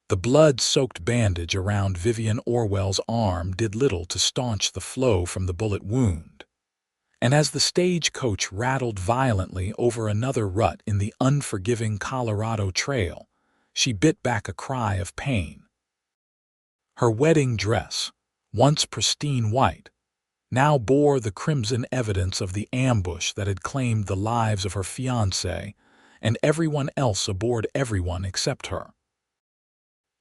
The blood-soaked bandage around Vivian Orwell's arm did little to staunch the flow from the bullet wound. And as the stagecoach rattled violently over another rut in the unforgiving Colorado Trail, she bit back a cry of pain. Her wedding dress, once pristine white, now bore the crimson evidence of the ambush that had claimed the lives of her fiancé and everyone else aboard everyone except her.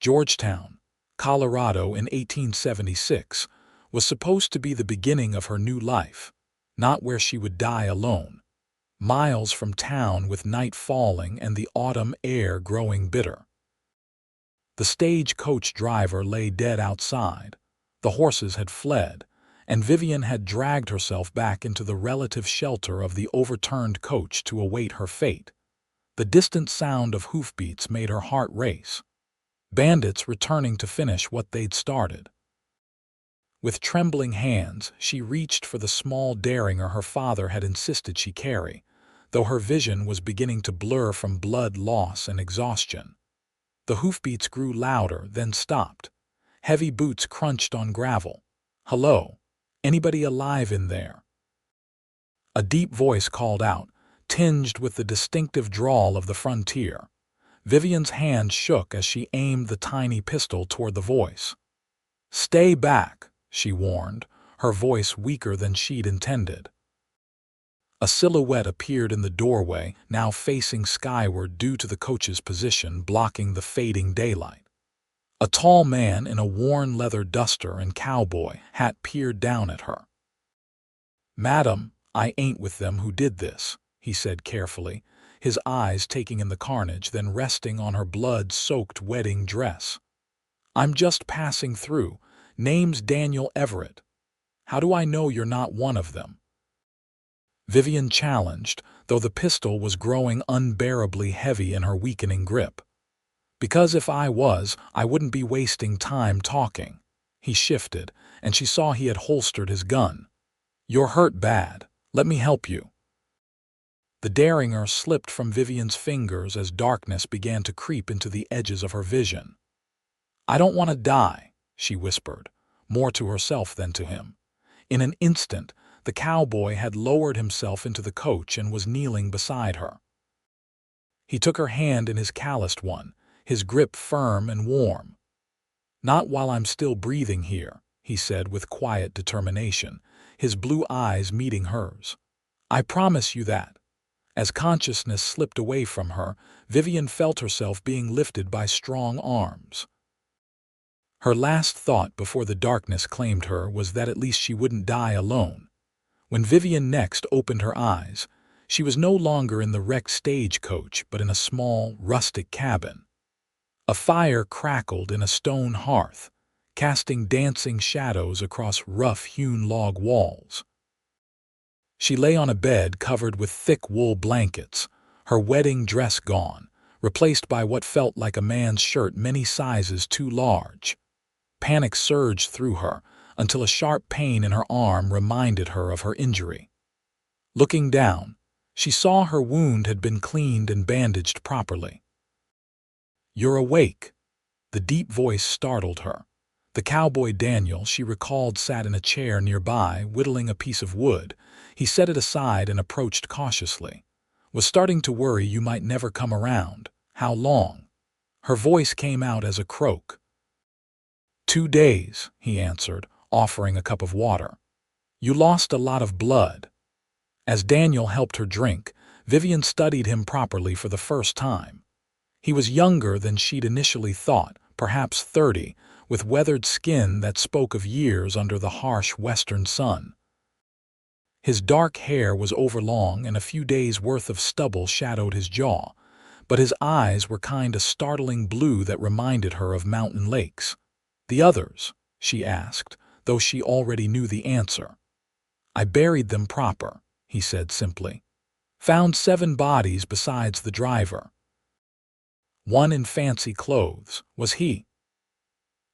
Georgetown, Colorado in 1876 was supposed to be the beginning of her new life, not where she would die alone, miles from town with night falling and the autumn air growing bitter. The stagecoach driver lay dead outside, the horses had fled, and Vivian had dragged herself back into the relative shelter of the overturned coach to await her fate. The distant sound of hoofbeats made her heart race. Bandits returning to finish what they'd started. With trembling hands, she reached for the small derringer her father had insisted she carry, though her vision was beginning to blur from blood loss and exhaustion. The hoofbeats grew louder, then stopped. Heavy boots crunched on gravel. "Hello? Anybody alive in there?" A deep voice called out, tinged with the distinctive drawl of the frontier. Vivian's hand shook as she aimed the tiny pistol toward the voice. "Stay back," she warned, her voice weaker than she'd intended. A silhouette appeared in the doorway, now facing skyward due to the coach's position blocking the fading daylight. A tall man in a worn leather duster and cowboy hat peered down at her. "Madam, I ain't with them who did this," he said carefully, his eyes taking in the carnage, then resting on her blood-soaked wedding dress. "I'm just passing through. Name's Daniel Everett. How do I know you're not one of them?" Vivian challenged, though the pistol was growing unbearably heavy in her weakening grip. "Because if I was, I wouldn't be wasting time talking." He shifted, and she saw he had holstered his gun. "You're hurt bad. Let me help you." The derringer slipped from Vivian's fingers as darkness began to creep into the edges of her vision. "I don't want to die," she whispered, more to herself than to him. In an instant, the cowboy had lowered himself into the coach and was kneeling beside her. He took her hand in his calloused one, his grip firm and warm. "Not while I'm still breathing here," he said with quiet determination, his blue eyes meeting hers. "I promise you that." As consciousness slipped away from her, Vivian felt herself being lifted by strong arms. Her last thought before the darkness claimed her was that at least she wouldn't die alone. When Vivian next opened her eyes, she was no longer in the wrecked stagecoach but in a small, rustic cabin. A fire crackled in a stone hearth, casting dancing shadows across rough-hewn log walls. She lay on a bed covered with thick wool blankets, her wedding dress gone, replaced by what felt like a man's shirt many sizes too large. Panic surged through her until a sharp pain in her arm reminded her of her injury. Looking down, she saw her wound had been cleaned and bandaged properly. "You're awake." The deep voice startled her. The cowboy Daniel, she recalled, sat in a chair nearby, whittling a piece of wood. He set it aside and approached cautiously. "Was starting to worry you might never come around. How long?" Her voice came out as a croak. 2 days, he answered, offering a cup of water. "You lost a lot of blood." As Daniel helped her drink, Vivian studied him properly for the first time. He was younger than she'd initially thought, perhaps 30, with weathered skin that spoke of years under the harsh western sun. His dark hair was overlong and a few days' worth of stubble shadowed his jaw, but his eyes were kind of startling blue that reminded her of mountain lakes. "The others?" she asked, though she already knew the answer. "I buried them proper," he said simply. "Found 7 bodies besides the driver. One in fancy clothes. Was he?"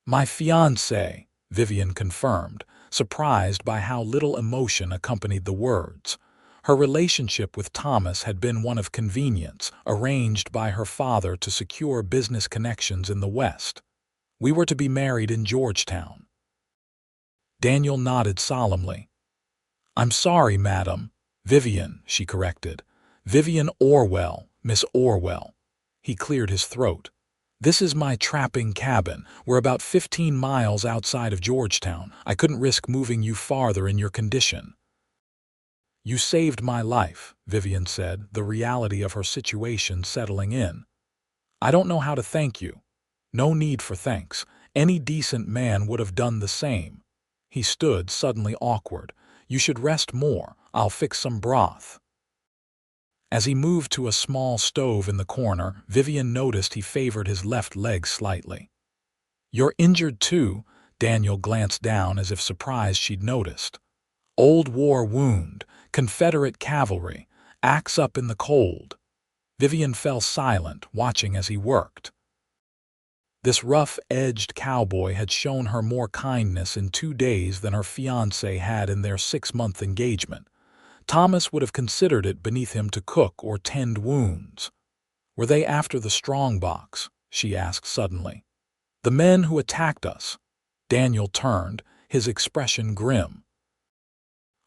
"My fiancé," Vivian confirmed, surprised by how little emotion accompanied the words. Her relationship with Thomas had been one of convenience, arranged by her father to secure business connections in the West. We were to be married in Georgetown. Daniel nodded solemnly. "I'm sorry, madam." "Vivian," she corrected. "Vivian Orwell, Miss Orwell." He cleared his throat. "This is my trapping cabin. We're about 15 miles outside of Georgetown. I couldn't risk moving you farther in your condition." "You saved my life," Vivian said, the reality of her situation settling in. "I don't know how to thank you." "No need for thanks. Any decent man would have done the same." He stood, suddenly awkward. "You should rest more. I'll fix some broth." As he moved to a small stove in the corner, Vivian noticed he favored his left leg slightly. "You're injured too?" Daniel glanced down as if surprised she'd noticed. "Old war wound, Confederate cavalry, axe up in the cold." Vivian fell silent, watching as he worked. This rough-edged cowboy had shown her more kindness in 2 days than her fiancé had in their 6-month engagement. Thomas would have considered it beneath him to cook or tend wounds. "Were they after the strongbox?" she asked suddenly. "The men who attacked us?" Daniel turned, his expression grim.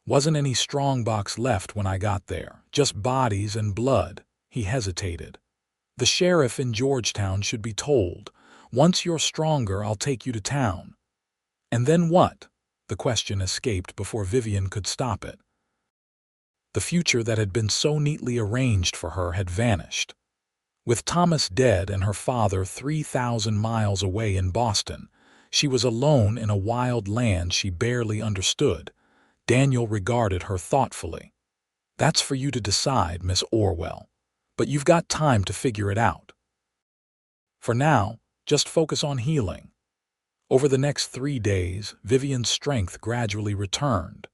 "Wasn't any strongbox left when I got there, just bodies and blood." He hesitated. "The sheriff in Georgetown should be told. Once you're stronger, I'll take you to town." "And then what?" The question escaped before Vivian could stop it. The future that had been so neatly arranged for her had vanished. With Thomas dead and her father 3,000 miles away in Boston, she was alone in a wild land she barely understood. Daniel regarded her thoughtfully. "That's for you to decide, Miss Orwell. But you've got time to figure it out. For now, just focus on healing." Over the next 3 days, Vivian's strength gradually returned.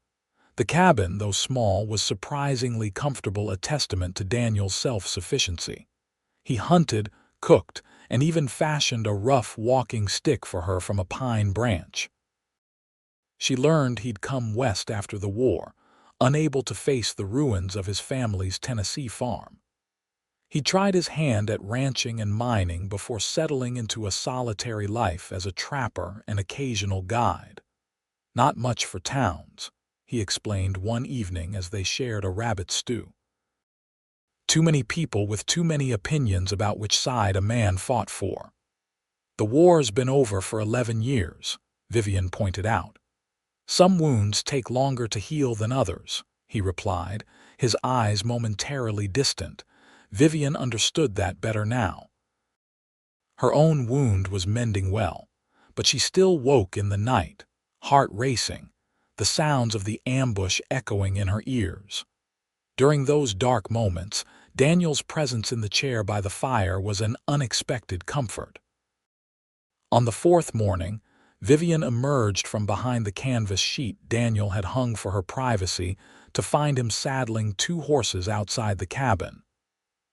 The cabin, though small, was surprisingly comfortable, a testament to Daniel's self-sufficiency. He hunted, cooked, and even fashioned a rough walking stick for her from a pine branch. She learned he'd come west after the war, unable to face the ruins of his family's Tennessee farm. He tried his hand at ranching and mining before settling into a solitary life as a trapper and occasional guide. "Not much for towns," he explained one evening as they shared a rabbit stew. "Too many people with too many opinions about which side a man fought for." "The war's been over for 11 years, Vivian pointed out. "Some wounds take longer to heal than others," he replied, his eyes momentarily distant. Vivian understood that better now. Her own wound was mending well, but she still woke in the night, heart racing, the sounds of the ambush echoing in her ears. During those dark moments, Daniel's presence in the chair by the fire was an unexpected comfort. On the 4th morning, Vivian emerged from behind the canvas sheet Daniel had hung for her privacy to find him saddling 2 horses outside the cabin.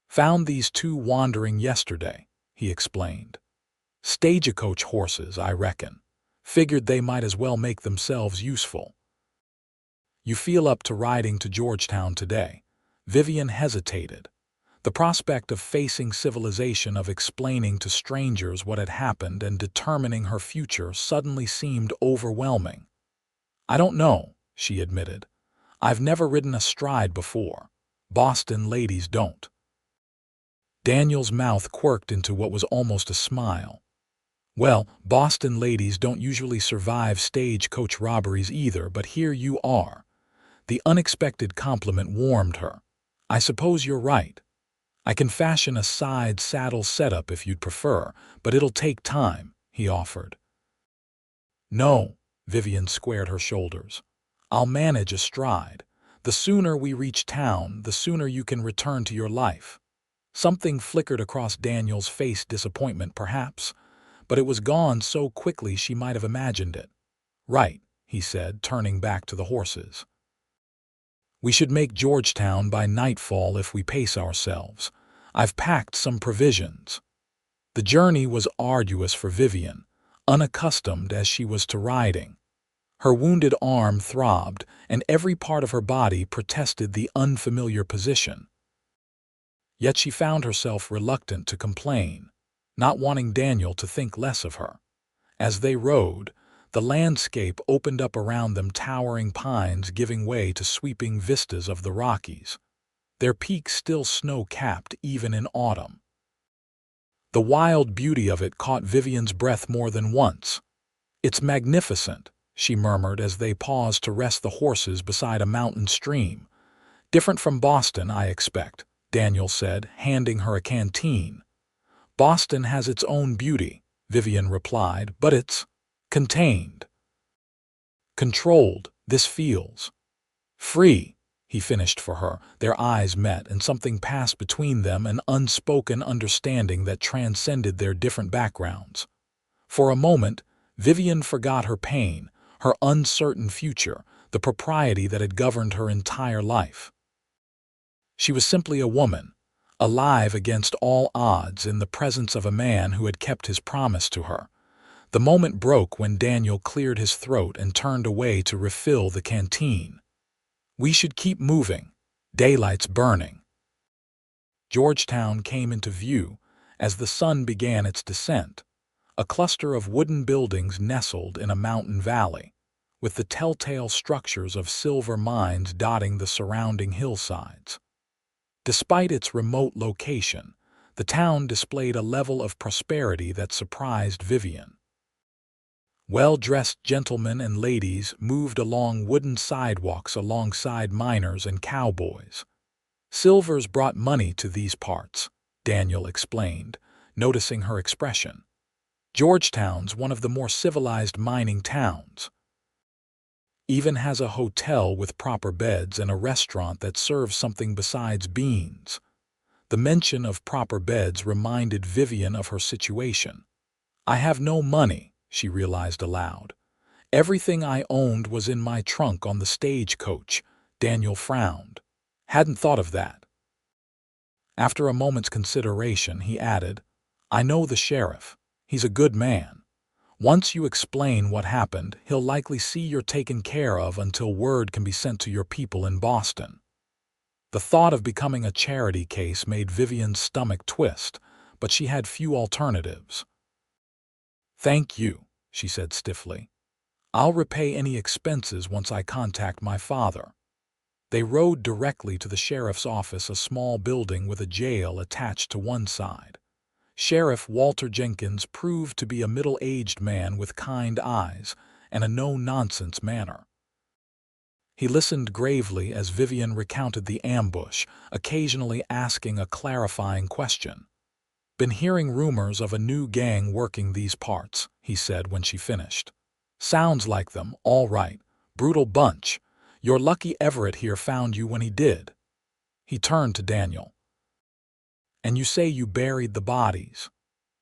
"Found these 2 wandering yesterday," he explained. "Stagecoach horses, I reckon. Figured they might as well make themselves useful." "You feel up to riding to Georgetown today?" Vivian hesitated. The prospect of facing civilization, of explaining to strangers what had happened and determining her future suddenly seemed overwhelming. "I don't know," she admitted. "I've never ridden astride before. Boston ladies don't." Daniel's mouth quirked into what was almost a smile. "Well, Boston ladies don't usually survive stagecoach robberies either, but here you are." The unexpected compliment warmed her. "I suppose you're right. I can fashion a side saddle setup if you'd prefer, but it'll take time," he offered. "No," Vivian squared her shoulders. "I'll manage astride. The sooner we reach town, the sooner you can return to your life." Something flickered across Daniel's face, disappointment perhaps, but it was gone so quickly she might have imagined it. "Right," he said, turning back to the horses. "We should make Georgetown by nightfall if we pace ourselves. I've packed some provisions." The journey was arduous for Vivian, unaccustomed as she was to riding. Her wounded arm throbbed, and every part of her body protested the unfamiliar position. Yet she found herself reluctant to complain, not wanting Daniel to think less of her. As they rode, the landscape opened up around them, towering pines giving way to sweeping vistas of the Rockies, their peaks still snow-capped even in autumn. The wild beauty of it caught Vivian's breath more than once. "It's magnificent," she murmured as they paused to rest the horses beside a mountain stream. "Different from Boston, I expect," Daniel said, handing her a canteen. "Boston has its own beauty," Vivian replied, "but it's contained. Controlled, this feels. Free," he finished for her. Their eyes met, and something passed between them, an unspoken understanding that transcended their different backgrounds. For a moment, Vivian forgot her pain, her uncertain future, the propriety that had governed her entire life. She was simply a woman, alive against all odds in the presence of a man who had kept his promise to her. The moment broke when Daniel cleared his throat and turned away to refill the canteen. "We should keep moving. Daylight's burning." Georgetown came into view as the sun began its descent, a cluster of wooden buildings nestled in a mountain valley, with the telltale structures of silver mines dotting the surrounding hillsides. Despite its remote location, the town displayed a level of prosperity that surprised Vivian. Well-dressed gentlemen and ladies moved along wooden sidewalks alongside miners and cowboys. "Silver's brought money to these parts," Daniel explained, noticing her expression. "Georgetown's one of the more civilized mining towns. Even has a hotel with proper beds and a restaurant that serves something besides beans." The mention of proper beds reminded Vivian of her situation. "I have no money," she realized aloud. "Everything I owned was in my trunk on the stagecoach." Daniel frowned. "Hadn't thought of that." After a moment's consideration, he added, "I know the sheriff. He's a good man. Once you explain what happened, he'll likely see you're taken care of until word can be sent to your people in Boston." The thought of becoming a charity case made Vivian's stomach twist, but she had few alternatives. "Thank you," she said stiffly. "I'll repay any expenses once I contact my father." They rode directly to the sheriff's office, a small building with a jail attached to one side. Sheriff Walter Jenkins proved to be a middle-aged man with kind eyes and a no-nonsense manner. He listened gravely as Vivian recounted the ambush, occasionally asking a clarifying question. "Been hearing rumors of a new gang working these parts," he said when she finished. "Sounds like them, all right. Brutal bunch. You're lucky Everett here found you when he did." He turned to Daniel. "And you say you buried the bodies?"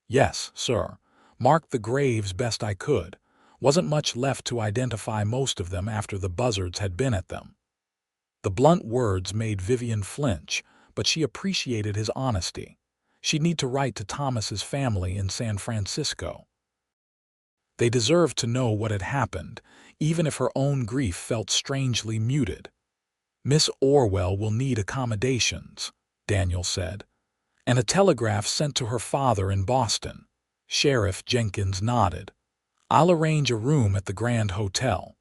"Yes, sir. Marked the graves best I could. Wasn't much left to identify most of them after the buzzards had been at them." The blunt words made Vivian flinch, but she appreciated his honesty. She'd need to write to Thomas's family in San Francisco. They deserved to know what had happened, even if her own grief felt strangely muted. "Miss Orwell will need accommodations," Daniel said, "and a telegraph sent to her father in Boston." Sheriff Jenkins nodded. "I'll arrange a room at the Grand Hotel.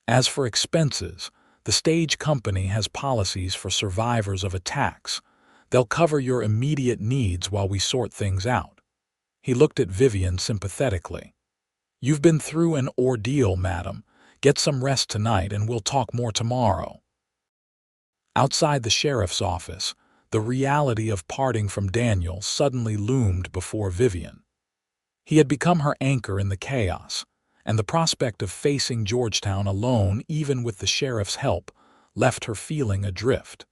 As for expenses, the stage company has policies for survivors of attacks. They'll cover your immediate needs while we sort things out." He looked at Vivian sympathetically. "You've been through an ordeal, madam. Get some rest tonight and we'll talk more tomorrow." Outside the sheriff's office, the reality of parting from Daniel suddenly loomed before Vivian. He had become her anchor in the chaos, and the prospect of facing Georgetown alone, even with the sheriff's help, left her feeling adrift.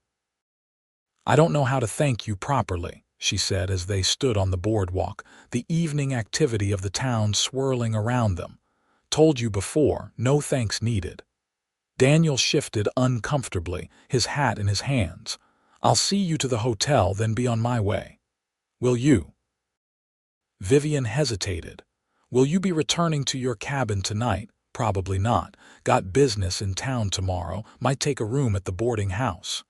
"I don't know how to thank you properly," she said as they stood on the boardwalk, the evening activity of the town swirling around them. "Told you before, no thanks needed." Daniel shifted uncomfortably, his hat in his hands. "I'll see you to the hotel, then be on my way." "Will you?" Vivian hesitated. "Will you be returning to your cabin tonight, Probably not. Got business in town tomorrow. Might take a room at the boarding house.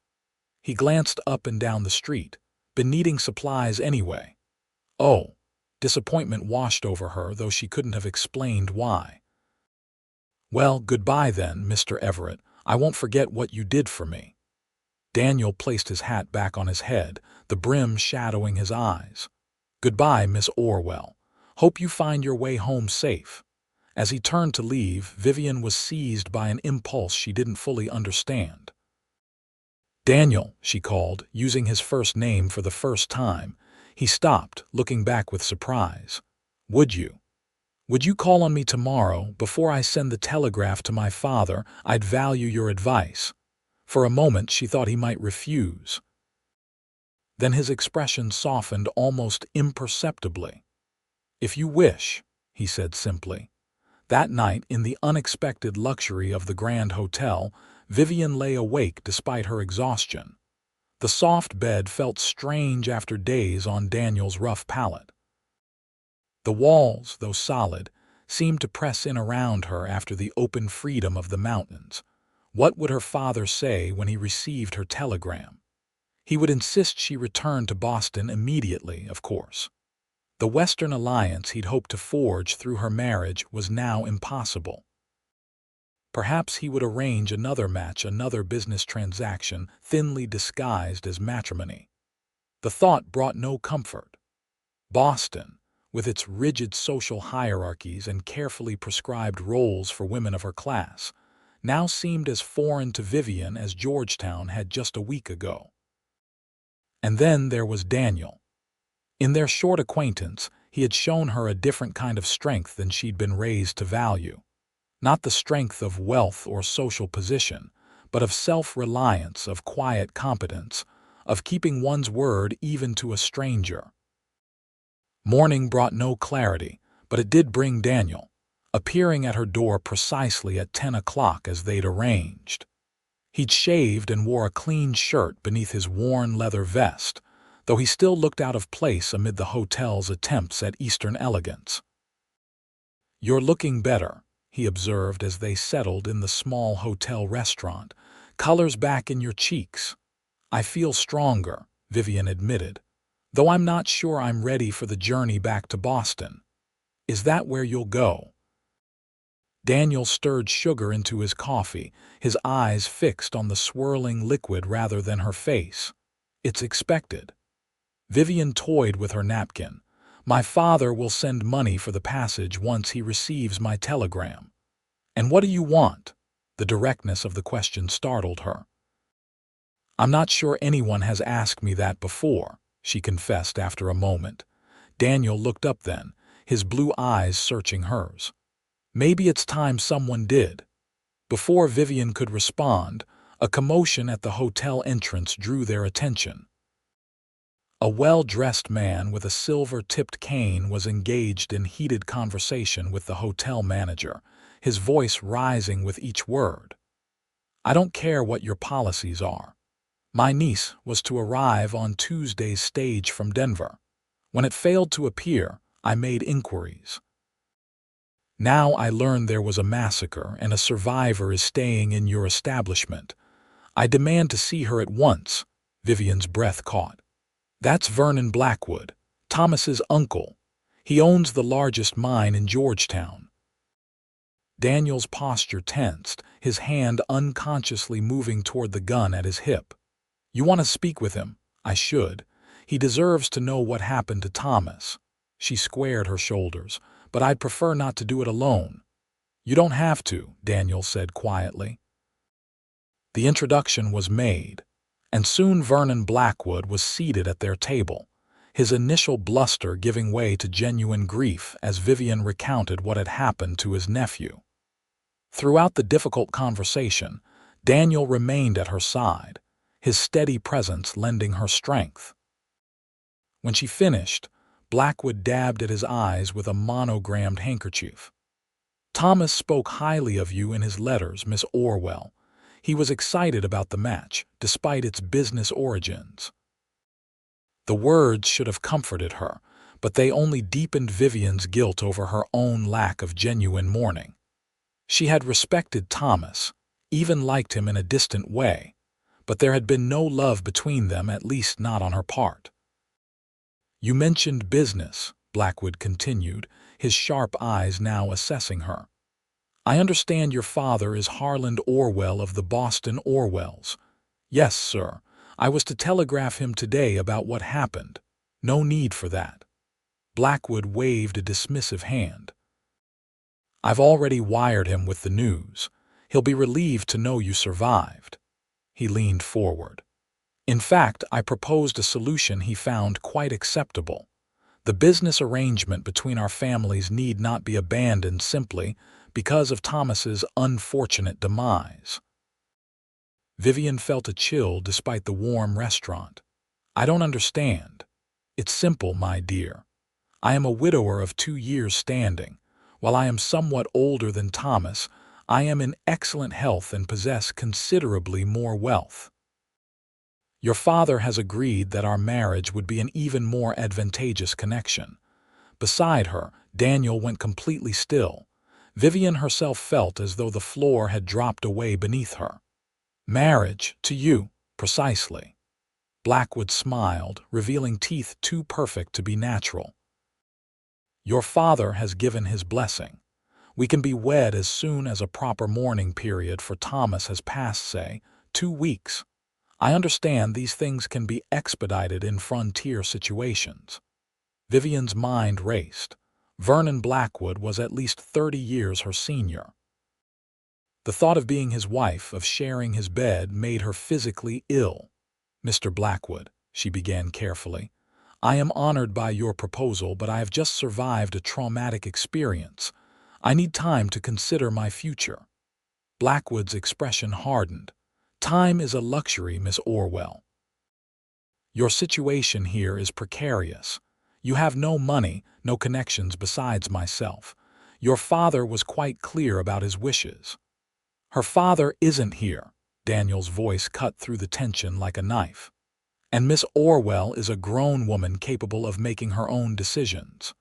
He glanced up and down the street. Been needing supplies anyway. Oh. Disappointment washed over her, though she couldn't have explained why. Well, goodbye then, Mr. Everett. I won't forget what you did for me. Daniel placed his hat back on his head, the brim shadowing his eyes. Goodbye, Miss Orwell. Hope you find your way home safe. As he turned to leave, Vivian was seized by an impulse she didn't fully understand. Daniel, she called, using his first name for the first time. He stopped, looking back with surprise. Would you call on me tomorrow before I send the telegraph to my father? I'd value your advice. For a moment she thought he might refuse. Then his expression softened almost imperceptibly. If you wish, he said simply. That night, in the unexpected luxury of the Grand Hotel, Vivian lay awake despite her exhaustion. The soft bed felt strange after days on Daniel's rough palate. The walls, though solid, seemed to press in around her after the open freedom of the mountains. What would her father say when he received her telegram? He would insist she return to Boston immediately, of course. The Western alliance he'd hoped to forge through her marriage was now impossible. Perhaps he would arrange another match, another business transaction, thinly disguised as matrimony. The thought brought no comfort. Boston, with its rigid social hierarchies and carefully prescribed roles for women of her class, now seemed as foreign to Vivian as Georgetown had just a week ago. And then there was Daniel. In their short acquaintance, he had shown her a different kind of strength than she'd been raised to value. Not the strength of wealth or social position, but of self-reliance, of quiet competence, of keeping one's word even to a stranger. Morning brought no clarity, but it did bring Daniel, appearing at her door precisely at 10 o'clock as they'd arranged. He'd shaved and wore a clean shirt beneath his worn leather vest, though he still looked out of place amid the hotel's attempts at Eastern elegance. "You're looking better," he observed as they settled in the small hotel restaurant. "Color's back in your cheeks." "I feel stronger," Vivian admitted, "though I'm not sure I'm ready for the journey back to Boston." "Is that where you'll go?" Daniel stirred sugar into his coffee, his eyes fixed on the swirling liquid rather than her face. "It's expected." Vivian toyed with her napkin. "My father will send money for the passage once he receives my telegram." "And what do you want?" The directness of the question startled her. "I'm not sure anyone has asked me that before," she confessed after a moment. Daniel looked up then, his blue eyes searching hers. "Maybe it's time someone did." Before Vivian could respond, a commotion at the hotel entrance drew their attention. A well-dressed man with a silver-tipped cane was engaged in heated conversation with the hotel manager, his voice rising with each word. "I don't care what your policies are. My niece was to arrive on Tuesday's stage from Denver. When it failed to appear, I made inquiries. Now I learned there was a massacre and a survivor is staying in your establishment. I demand to see her at once." Vivian's breath caught. "That's Vernon Blackwood, Thomas's uncle. He owns the largest mine in Georgetown." Daniel's posture tensed, his hand unconsciously moving toward the gun at his hip. "You want to speak with him?" "I should. He deserves to know what happened to Thomas." She squared her shoulders. "But I'd prefer not to do it alone." "You don't have to," Daniel said quietly. The introduction was made, and soon Vernon Blackwood was seated at their table, his initial bluster giving way to genuine grief as Vivian recounted what had happened to his nephew. Throughout the difficult conversation, Daniel remained at her side, his steady presence lending her strength. When she finished, Blackwood dabbed at his eyes with a monogrammed handkerchief. "Thomas spoke highly of you in his letters, Miss Orwell. He was excited about the match, despite its business origins." The words should have comforted her, but they only deepened Vivian's guilt over her own lack of genuine mourning. She had respected Thomas, even liked him in a distant way, but there had been no love between them, at least not on her part. "You mentioned business," Blackwood continued, his sharp eyes now assessing her. "I understand your father is Harland Orwell of the Boston Orwells." "Yes, sir. I was to telegraph him today about what happened. No need for that." Blackwood waved a dismissive hand. "I've already wired him with the news. He'll be relieved to know you survived." He leaned forward. "In fact, I proposed a solution he found quite acceptable. The business arrangement between our families need not be abandoned simply because of Thomas's unfortunate demise." Vivian felt a chill despite the warm restaurant. "I don't understand." "It's simple, my dear. I am a widower of 2 years' standing. While I am somewhat older than Thomas, I am in excellent health and possess considerably more wealth. Your father has agreed that our marriage would be an even more advantageous connection." Beside her, Daniel went completely still. Vivian herself felt as though the floor had dropped away beneath her. "Marriage, to you, precisely." Blackwood smiled, revealing teeth too perfect to be natural. "Your father has given his blessing. We can be wed as soon as a proper mourning period for Thomas has passed, say, 2 weeks. I understand these things can be expedited in frontier situations." Vivian's mind raced. Vernon Blackwood was at least 30 years her senior. The thought of being his wife, of sharing his bed, made her physically ill. "Mr. Blackwood," she began carefully, "I am honored by your proposal, but I have just survived a traumatic experience. I need time to consider my future." Blackwood's expression hardened. "Time is a luxury, Miss Orwell. Your situation here is precarious. You have no money, no connections besides myself. Your father was quite clear about his wishes." "Her father isn't here." Daniel's voice cut through the tension like a knife. "And Miss Orwell is a grown woman capable of making her own decisions."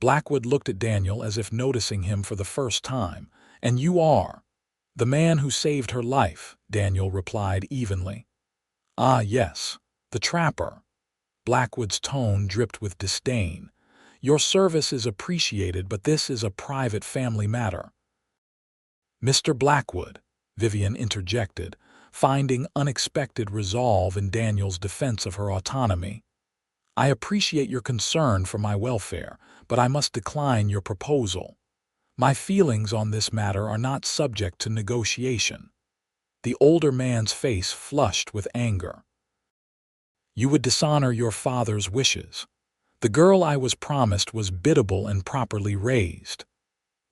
Blackwood looked at Daniel as if noticing him for the first time. "And you are?" "The man who saved her life," Daniel replied evenly. "Ah, yes, the trapper." Blackwood's tone dripped with disdain. "Your service is appreciated, but this is a private family matter." "Mr. Blackwood," Vivian interjected, finding unexpected resolve in Daniel's defense of her autonomy, "I appreciate your concern for my welfare, but I must decline your proposal. My feelings on this matter are not subject to negotiation." The older man's face flushed with anger. "You would dishonor your father's wishes. The girl I was promised was biddable and properly raised."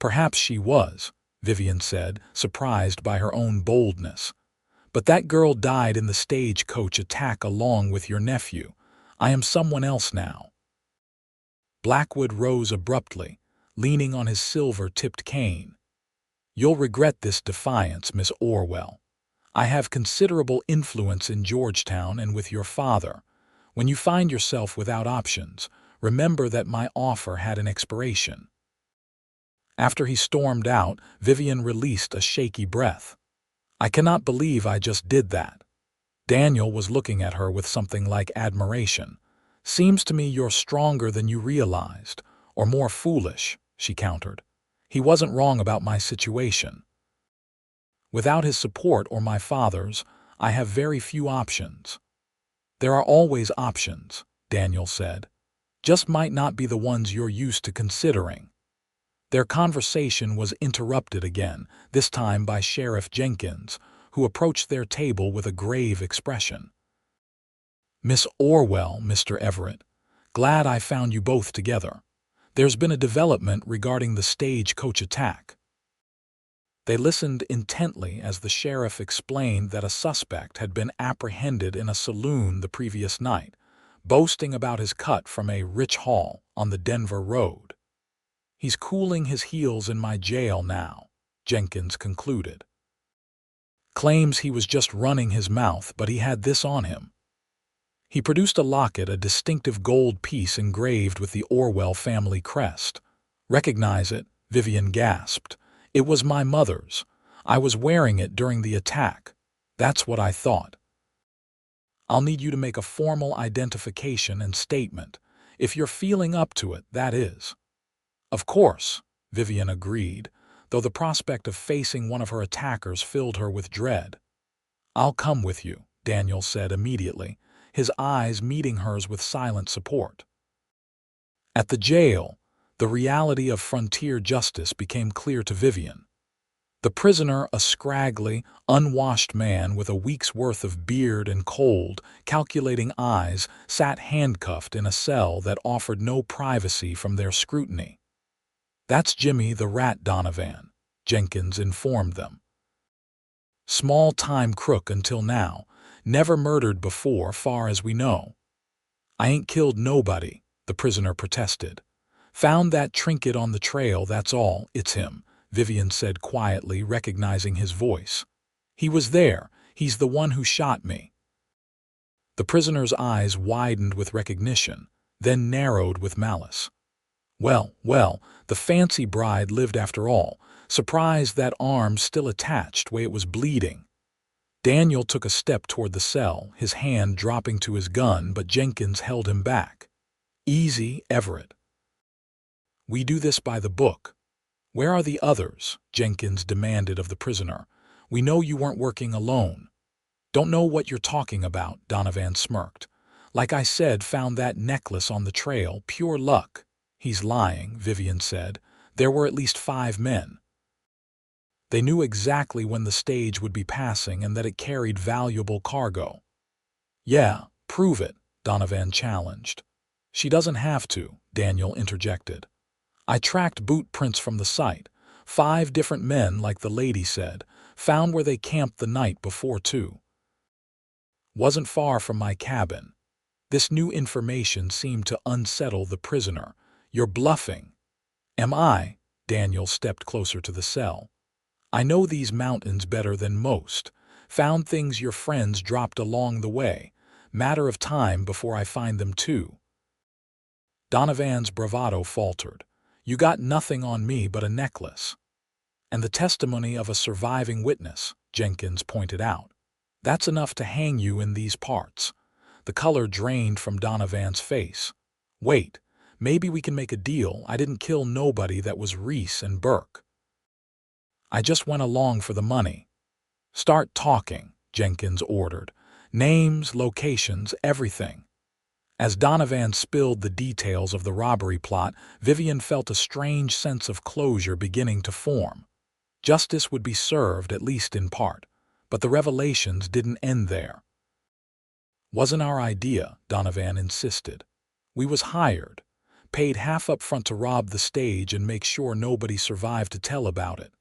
"Perhaps she was," Vivian said, surprised by her own boldness. "But that girl died in the stagecoach attack along with your nephew. I am someone else now." Blackwood rose abruptly, leaning on his silver-tipped cane. "You'll regret this defiance, Miss Orwell. I have considerable influence in Georgetown and with your father. When you find yourself without options, remember that my offer had an expiration." After he stormed out, Vivian released a shaky breath. "I cannot believe I just did that." Daniel was looking at her with something like admiration. "Seems to me you're stronger than you realized, or more foolish," she countered. "He wasn't wrong about my situation. Without his support or my father's, I have very few options." "There are always options," Daniel said. "Just might not be the ones you're used to considering." Their conversation was interrupted again, this time by Sheriff Jenkins, who approached their table with a grave expression. "Miss Orwell, Mr. Everett, glad I found you both together. There's been a development regarding the stagecoach attack." They listened intently as the sheriff explained that a suspect had been apprehended in a saloon the previous night, boasting about his cut from a rich haul on the Denver road. "He's cooling his heels in my jail now," Jenkins concluded. "Claims he was just running his mouth, but he had this on him." He produced a locket, a distinctive gold piece engraved with the Orwell family crest. "Recognize it?" Vivian gasped. It was my mother's. I was wearing it during the attack. That's what I thought. I'll need you to make a formal identification and statement. If you're feeling up to it, that is. Of course, Vivian agreed, though the prospect of facing one of her attackers filled her with dread. I'll come with you, Daniel said immediately, his eyes meeting hers with silent support. At the jail, the reality of frontier justice became clear to Vivian. The prisoner, a scraggly, unwashed man with a week's worth of beard and cold, calculating eyes, sat handcuffed in a cell that offered no privacy from their scrutiny. "That's Jimmy the Rat Donovan," Jenkins informed them. "Small-time crook until now, never murdered before, far as we know." "I ain't killed nobody," the prisoner protested. "Found that trinket on the trail, that's all. It's him," Vivian said quietly, recognizing his voice. "He was there. He's the one who shot me." The prisoner's eyes widened with recognition, then narrowed with malice. Well, the fancy bride lived after all, surprised that arm still attached where it was bleeding. Daniel took a step toward the cell, his hand dropping to his gun, but Jenkins held him back. "Easy, Everett. We do this by the book." "Where are the others?" Jenkins demanded of the prisoner. "We know you weren't working alone." "Don't know what you're talking about," Donovan smirked. "Like I said, found that necklace on the trail, pure luck." "He's lying," Vivian said. "There were at least 5 men. They knew exactly when the stage would be passing and that it carried valuable cargo." "Yeah, prove it," Donovan challenged. "She doesn't have to," Daniel interjected. "I tracked boot prints from the site. 5 different men, like the lady said. Found where they camped the night before, too. Wasn't far from my cabin." This new information seemed to unsettle the prisoner. "You're bluffing." "Am I?" Daniel stepped closer to the cell. "I know these mountains better than most. Found things your friends dropped along the way. Matter of time before I find them too." Donovan's bravado faltered. "You got nothing on me but a necklace." "And the testimony of a surviving witness," Jenkins pointed out. "That's enough to hang you in these parts." The color drained from Donovan's face. "Wait, maybe we can make a deal. I didn't kill nobody that was Reese and Burke. I just went along for the money." "Start talking," Jenkins ordered. "Names, locations, everything." As Donovan spilled the details of the robbery plot, Vivian felt a strange sense of closure beginning to form. Justice would be served, at least in part, but the revelations didn't end there. "Wasn't our idea," Donovan insisted. "We was hired, paid half up front to rob the stage and make sure nobody survived to tell about it."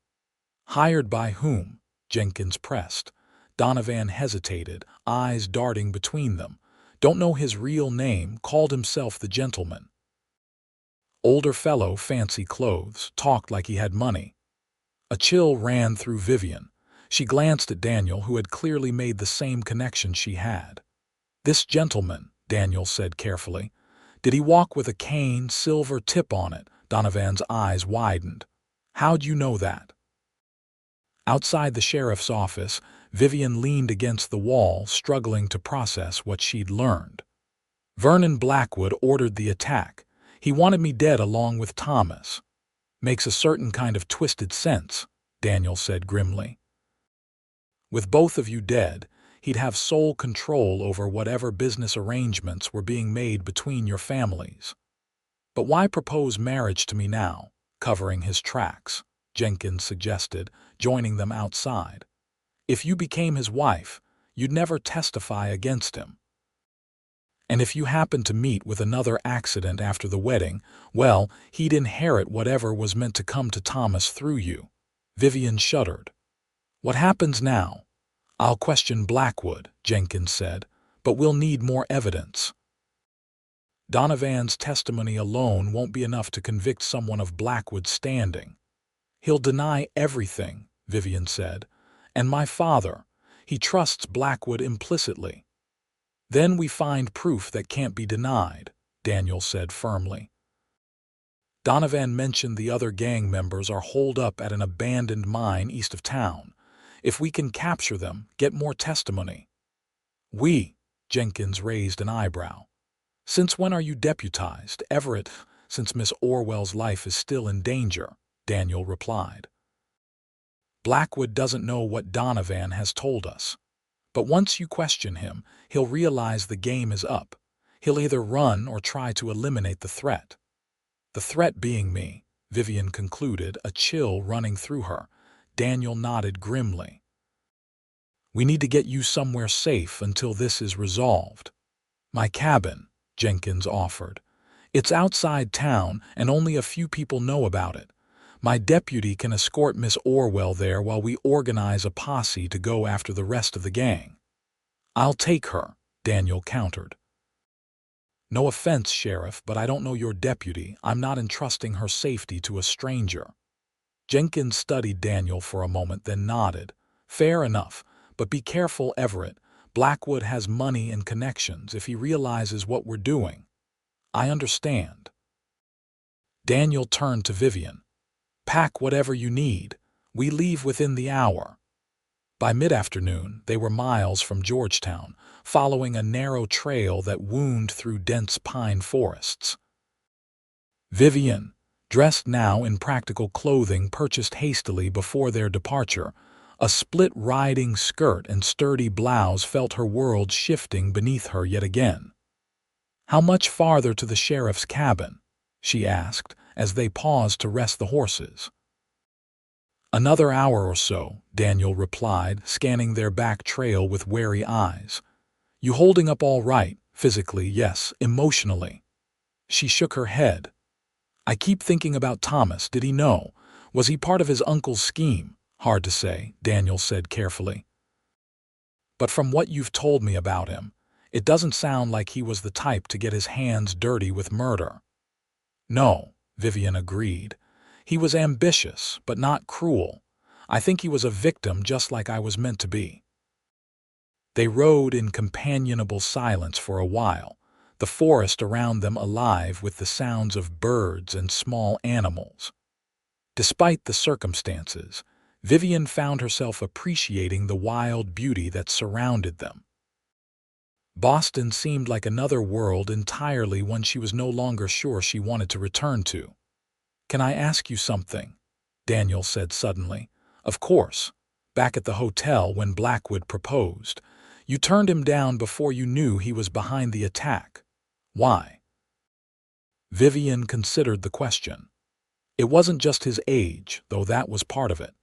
"Hired by whom?" Jenkins pressed. Donovan hesitated, eyes darting between them. "Don't know his real name, called himself the gentleman. Older fellow, fancy clothes, talked like he had money." A chill ran through Vivian. She glanced at Daniel, who had clearly made the same connection she had. "This gentleman," Daniel said carefully. "Did he walk with a cane, silver tip on it?" Donovan's eyes widened. "How'd you know that?" Outside the sheriff's office, Vivian leaned against the wall, struggling to process what she'd learned. "Vernon Blackwood ordered the attack. He wanted me dead along with Thomas." "Makes a certain kind of twisted sense," Daniel said grimly. "With both of you dead, he'd have sole control over whatever business arrangements were being made between your families." "But why propose marriage to me now?" Covering his tracks, Jenkins suggested, joining them outside. "If you became his wife, you'd never testify against him. And if you happened to meet with another accident after the wedding, well, he'd inherit whatever was meant to come to Thomas through you." Vivian shuddered. "What happens now?" "I'll question Blackwood," Jenkins said, "but we'll need more evidence. Donovan's testimony alone won't be enough to convict someone of Blackwood's standing." "He'll deny everything," Vivian said. "And my father, he trusts Blackwood implicitly." "Then we find proof that can't be denied," Daniel said firmly. Donovan mentioned the other gang members are holed up at an abandoned mine east of town. If we can capture them, get more testimony." "We?" Jenkins raised an eyebrow. "Since when are you deputized, Everett?" "Since Miss Orwell's life is still in danger," Daniel replied. "Blackwood doesn't know what Donovan has told us. But once you question him, he'll realize the game is up. He'll either run or try to eliminate the threat." "The threat being me," Vivian concluded, a chill running through her. Daniel nodded grimly. "We need to get you somewhere safe until this is resolved." "My cabin," Jenkins offered. "It's outside town and only a few people know about it. My deputy can escort Miss Orwell there while we organize a posse to go after the rest of the gang." "I'll take her," Daniel countered. "No offense, Sheriff, but I don't know your deputy. I'm not entrusting her safety to a stranger." Jenkins studied Daniel for a moment, then nodded. "Fair enough, but be careful, Everett. Blackwood has money and connections if he realizes what we're doing." "I understand." Daniel turned to Vivian. "Pack whatever you need. We leave within the hour." By mid-afternoon, they were miles from Georgetown, following a narrow trail that wound through dense pine forests. Vivian, dressed now in practical clothing purchased hastily before their departure, a split riding skirt and sturdy blouse, felt her world shifting beneath her yet again. "How much farther to the sheriff's cabin?" she asked, as they paused to rest the horses. "Another hour or so," Daniel replied, scanning their back trail with wary eyes. "You holding up all right? Physically, yes. Emotionally?" She shook her head. "I keep thinking about Thomas. Did he know? Was he part of his uncle's scheme?" "Hard to say," Daniel said carefully. "But from what you've told me about him, it doesn't sound like he was the type to get his hands dirty with murder." "No," Vivian agreed. "He was ambitious, but not cruel. I think he was a victim just like I was meant to be." They rode in companionable silence for a while, the forest around them alive with the sounds of birds and small animals. Despite the circumstances, Vivian found herself appreciating the wild beauty that surrounded them. Boston seemed like another world entirely, one she was no longer sure she wanted to return to. "Can I ask you something?" Daniel said suddenly. "Of course. Back at the hotel when Blackwood proposed, you turned him down before you knew he was behind the attack. Why?" Vivian considered the question. "It wasn't just his age, though that was part of it.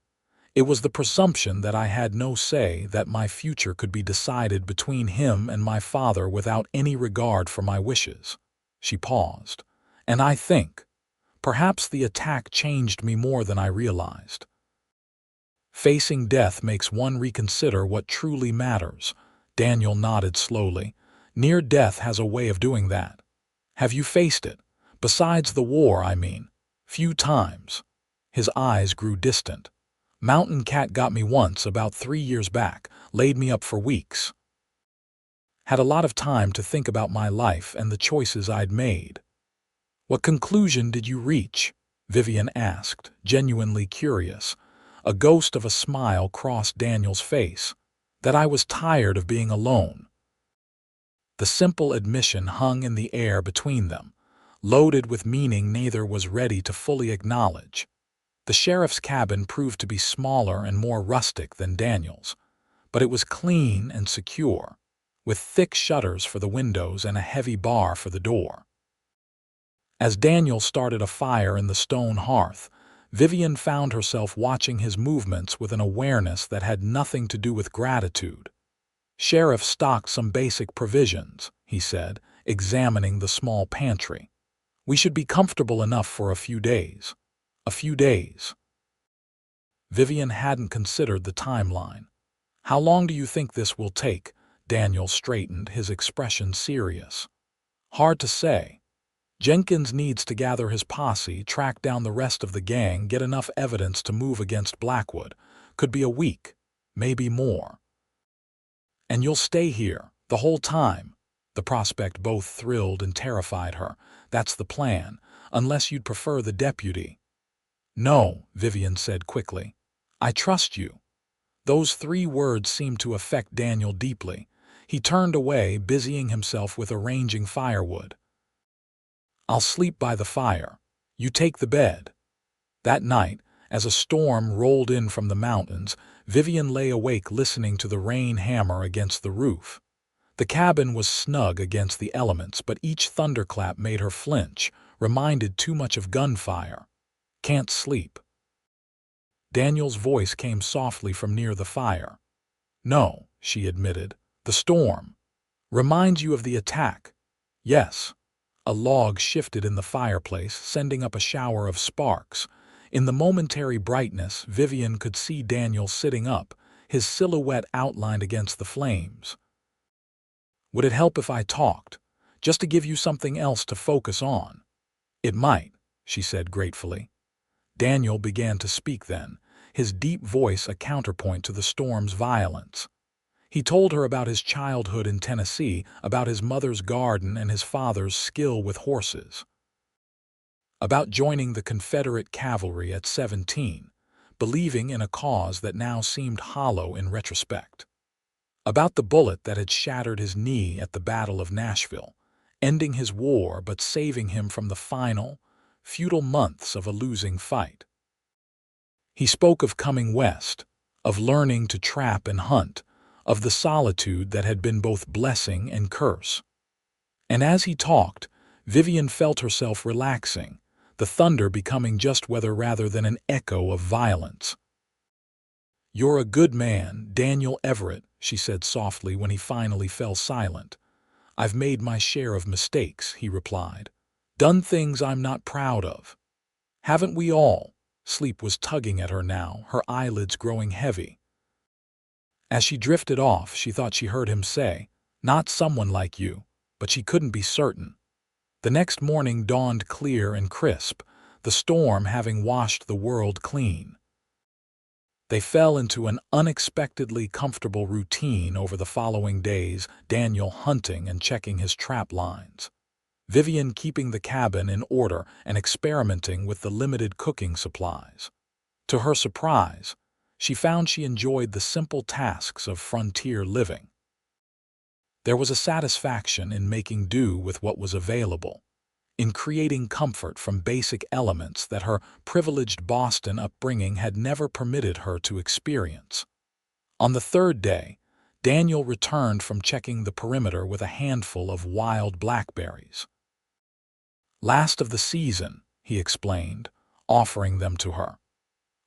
It was the presumption that I had no say, that my future could be decided between him and my father without any regard for my wishes." She paused. "And I think, perhaps the attack changed me more than I realized." "Facing death makes one reconsider what truly matters," Daniel nodded slowly. "Near death has a way of doing that. Have you faced it? Besides the war, I mean." "Few times." His eyes grew distant. "Mountain cat got me once, about 3 years back, laid me up for weeks. Had a lot of time to think about my life and the choices I'd made." "What conclusion did you reach?" Vivian asked, genuinely curious. A ghost of a smile crossed Daniel's face. "That I was tired of being alone." The simple admission hung in the air between them, loaded with meaning neither was ready to fully acknowledge. The sheriff's cabin proved to be smaller and more rustic than Daniel's, but it was clean and secure, with thick shutters for the windows and a heavy bar for the door. As Daniel started a fire in the stone hearth, Vivian found herself watching his movements with an awareness that had nothing to do with gratitude. "Sheriff stocked some basic provisions," he said, examining the small pantry. "We should be comfortable enough for a few days." "A few days." Vivian hadn't considered the timeline. "How long do you think this will take?" Daniel straightened, his expression serious. "Hard to say. Jenkins needs to gather his posse, track down the rest of the gang, get enough evidence to move against Blackwood. Could be a week, maybe more." "And you'll stay here, the whole time?" The prospect both thrilled and terrified her. "That's the plan. unless you'd prefer the deputy." "No," Vivian said quickly. "I trust you." Those 3 words seemed to affect Daniel deeply. He turned away, busying himself with arranging firewood. "I'll sleep by the fire. You take the bed." That night, as a storm rolled in from the mountains, Vivian lay awake listening to the rain hammer against the roof. The cabin was snug against the elements, but each thunderclap made her flinch, reminded too much of gunfire. "Can't sleep." Daniel's voice came softly from near the fire. "No," she admitted. "The storm. Reminds you of the attack." "Yes." A log shifted in the fireplace, sending up a shower of sparks. In the momentary brightness, Vivian could see Daniel sitting up, his silhouette outlined against the flames. "Would it help if I talked, just to give you something else to focus on?" "It might," she said gratefully. Daniel began to speak then, his deep voice a counterpoint to the storm's violence. He told her about his childhood in Tennessee, about his mother's garden and his father's skill with horses. About joining the Confederate cavalry at 17, believing in a cause that now seemed hollow in retrospect. About the bullet that had shattered his knee at the Battle of Nashville, ending his war but saving him from the final, futile months of a losing fight. He spoke of coming west, of learning to trap and hunt, of the solitude that had been both blessing and curse. And as he talked, Vivian felt herself relaxing, the thunder becoming just weather rather than an echo of violence. "You're a good man, Daniel Everett," she said softly when he finally fell silent. "I've made my share of mistakes," he replied. "Done things I'm not proud of. Haven't we all?" Sleep was tugging at her now, her eyelids growing heavy. As she drifted off, she thought she heard him say, "Not someone like you," but she couldn't be certain. The next morning dawned clear and crisp, the storm having washed the world clean. They fell into an unexpectedly comfortable routine over the following days, Daniel hunting and checking his trap lines, Vivian keeping the cabin in order and experimenting with the limited cooking supplies. To her surprise, she found she enjoyed the simple tasks of frontier living. There was a satisfaction in making do with what was available, in creating comfort from basic elements that her privileged Boston upbringing had never permitted her to experience. On the 3rd day, Daniel returned from checking the perimeter with a handful of wild blackberries. "Last of the season," he explained, offering them to her.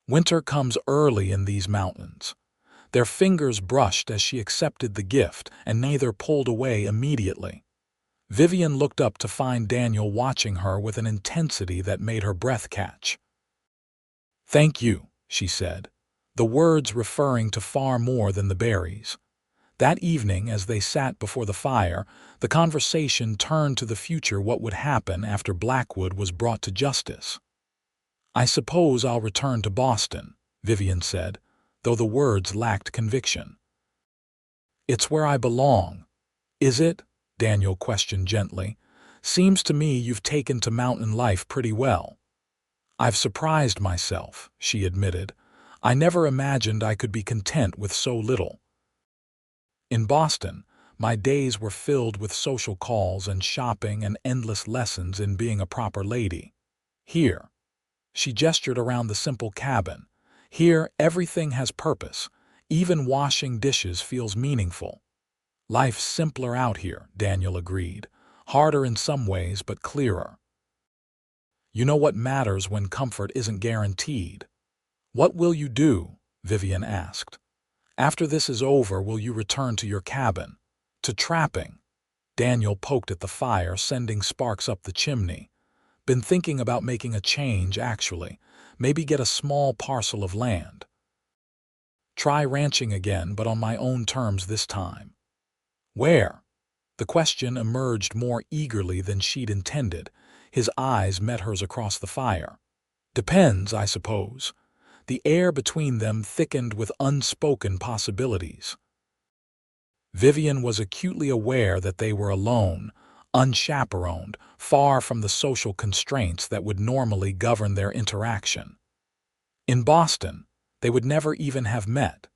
"Winter comes early in these mountains." Their fingers brushed as she accepted the gift, and neither pulled away immediately. Vivian looked up to find Daniel watching her with an intensity that made her breath catch. "Thank you," she said, the words referring to far more than the berries. That evening, as they sat before the fire, the conversation turned to the future, what would happen after Blackwood was brought to justice. "I suppose I'll return to Boston," Vivian said, though the words lacked conviction. "It's where I belong." "Is it?" Daniel questioned gently. "Seems to me you've taken to mountain life pretty well." "I've surprised myself," she admitted. "I never imagined I could be content with so little. In Boston, my days were filled with social calls and shopping and endless lessons in being a proper lady. Here," she gestured around the simple cabin, "here everything has purpose. Even washing dishes feels meaningful." "Life's simpler out here," Daniel agreed. "Harder in some ways, but clearer." "You know what matters when comfort isn't guaranteed." "What will you do?" Vivian asked. "After this is over, will you return to your cabin? To trapping?" Daniel poked at the fire, sending sparks up the chimney. "Been thinking about making a change, actually. Maybe get a small parcel of land. Try ranching again, but on my own terms this time." "Where?" The question emerged more eagerly than she'd intended. His eyes met hers across the fire. "Depends, I suppose." The air between them thickened with unspoken possibilities. Vivian was acutely aware that they were alone, unchaperoned, far from the social constraints that would normally govern their interaction. In Boston, they would never even have met.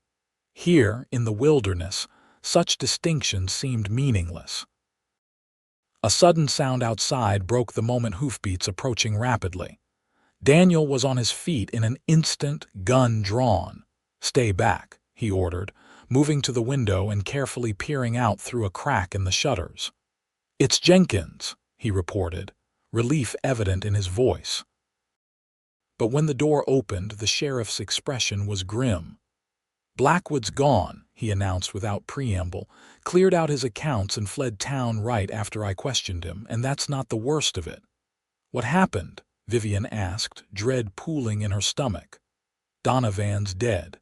Here, in the wilderness, such distinctions seemed meaningless. A sudden sound outside broke the moment, hoofbeats approaching rapidly. Daniel was on his feet in an instant, gun drawn. "Stay back," he ordered, moving to the window and carefully peering out through a crack in the shutters. "It's Jenkins," he reported, relief evident in his voice. But when the door opened, the sheriff's expression was grim. "Blackwood's gone," he announced without preamble, "cleared out his accounts and fled town right after I questioned him, and that's not the worst of it." "What happened?" Vivian asked, dread pooling in her stomach. "Donovan's dead.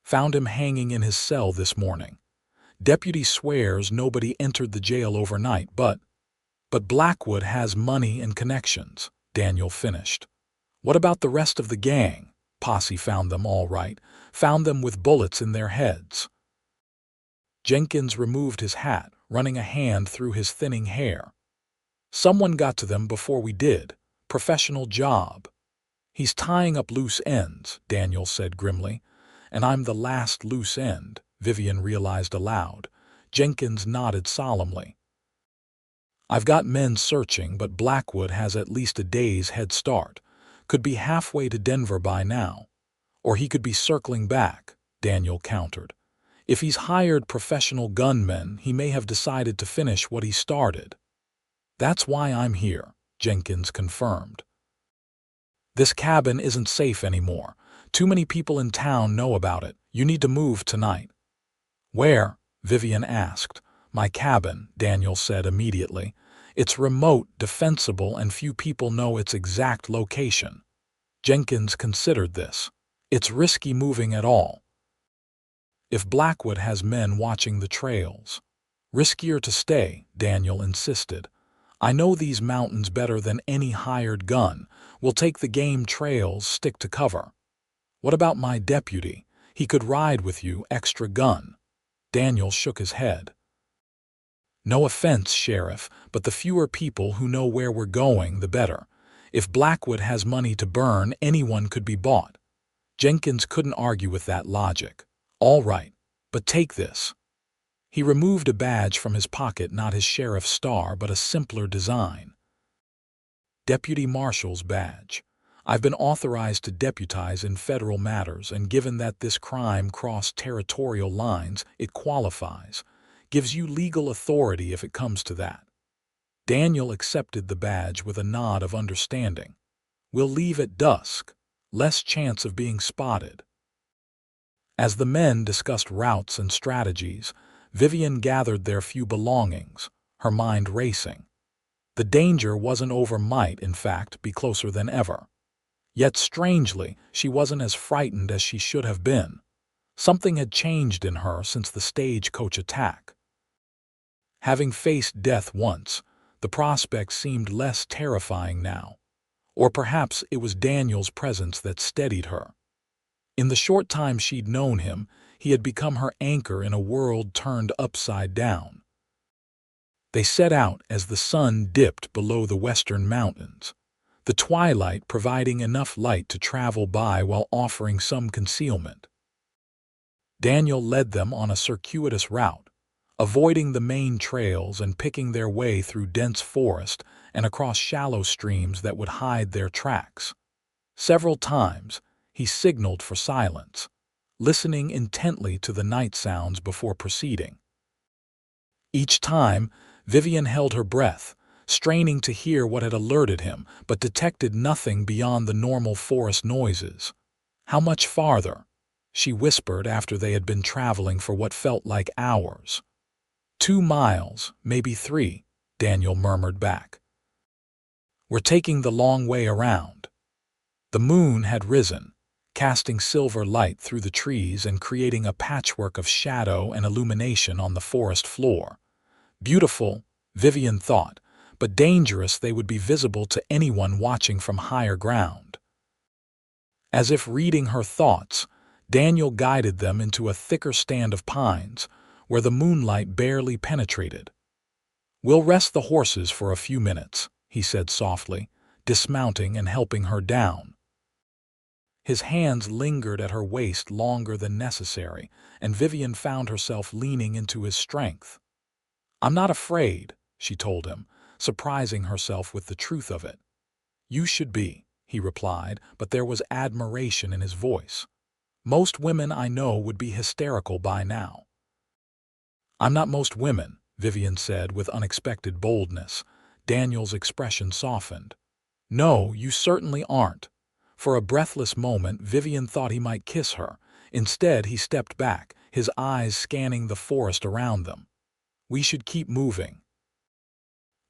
Found him hanging in his cell this morning. Deputy swears nobody entered the jail overnight, but Blackwood has money and connections," Daniel finished. "What about the rest of the gang? Posse found them all right, found them with bullets in their heads." Jenkins removed his hat, running a hand through his thinning hair. "Someone got to them before we did. Professional job." "He's tying up loose ends," Daniel said grimly. "And I'm the last loose end," Vivian realized aloud. Jenkins nodded solemnly. "I've got men searching, but Blackwood has at least a day's head start. Could be halfway to Denver by now. Or he could be circling back," Daniel countered. "If he's hired professional gunmen, he may have decided to finish what he started." "That's why I'm here," Jenkins confirmed. "This cabin isn't safe anymore. Too many people in town know about it. You need to move tonight." "Where?" Vivian asked. "My cabin," Daniel said immediately. "It's remote, defensible, and few people know its exact location." Jenkins considered this. "It's risky moving at all. If Blackwood has men watching the trails." "Riskier to stay," Daniel insisted. "I know these mountains better than any hired gun. We'll take the game trails, stick to cover." "What about my deputy? He could ride with you, extra gun." Daniel shook his head. "No offense, Sheriff, but the fewer people who know where we're going, the better. If Blackwood has money to burn, anyone could be bought." Jenkins couldn't argue with that logic. "All right, but take this." He removed a badge from his pocket, not his sheriff's star, but a simpler design. "Deputy Marshal's badge. I've been authorized to deputize in federal matters, and given that this crime crossed territorial lines, it qualifies. Gives you legal authority if it comes to that." Daniel accepted the badge with a nod of understanding. "We'll leave at dusk. Less chance of being spotted." As the men discussed routes and strategies, Vivian gathered their few belongings, her mind racing. The danger wasn't over, might, in fact, be closer than ever. Yet strangely, she wasn't as frightened as she should have been. Something had changed in her since the stagecoach attack. Having faced death once, the prospect seemed less terrifying now. Or perhaps it was Daniel's presence that steadied her. In the short time she'd known him, he had become her anchor in a world turned upside down. They set out as the sun dipped below the western mountains, the twilight providing enough light to travel by while offering some concealment. Daniel led them on a circuitous route, avoiding the main trails and picking their way through dense forest and across shallow streams that would hide their tracks. Several times, he signaled for silence, listening intently to the night sounds before proceeding. Each time, Vivian held her breath, straining to hear what had alerted him, but detected nothing beyond the normal forest noises. "How much farther?" she whispered after they had been traveling for what felt like hours. 2 miles, maybe 3, Daniel murmured back. "We're taking the long way around." The moon had risen, casting silver light through the trees and creating a patchwork of shadow and illumination on the forest floor. Beautiful, Vivian thought, but dangerous. They would be visible to anyone watching from higher ground. As if reading her thoughts, Daniel guided them into a thicker stand of pines, where the moonlight barely penetrated. "We'll rest the horses for a few minutes," he said softly, dismounting and helping her down. His hands lingered at her waist longer than necessary, and Vivian found herself leaning into his strength. "I'm not afraid," she told him, surprising herself with the truth of it. "You should be," he replied, but there was admiration in his voice. "Most women I know would be hysterical by now." "I'm not most women," Vivian said with unexpected boldness. Daniel's expression softened. "No, you certainly aren't." For a breathless moment, Vivian thought he might kiss her. Instead, he stepped back, his eyes scanning the forest around them. "We should keep moving."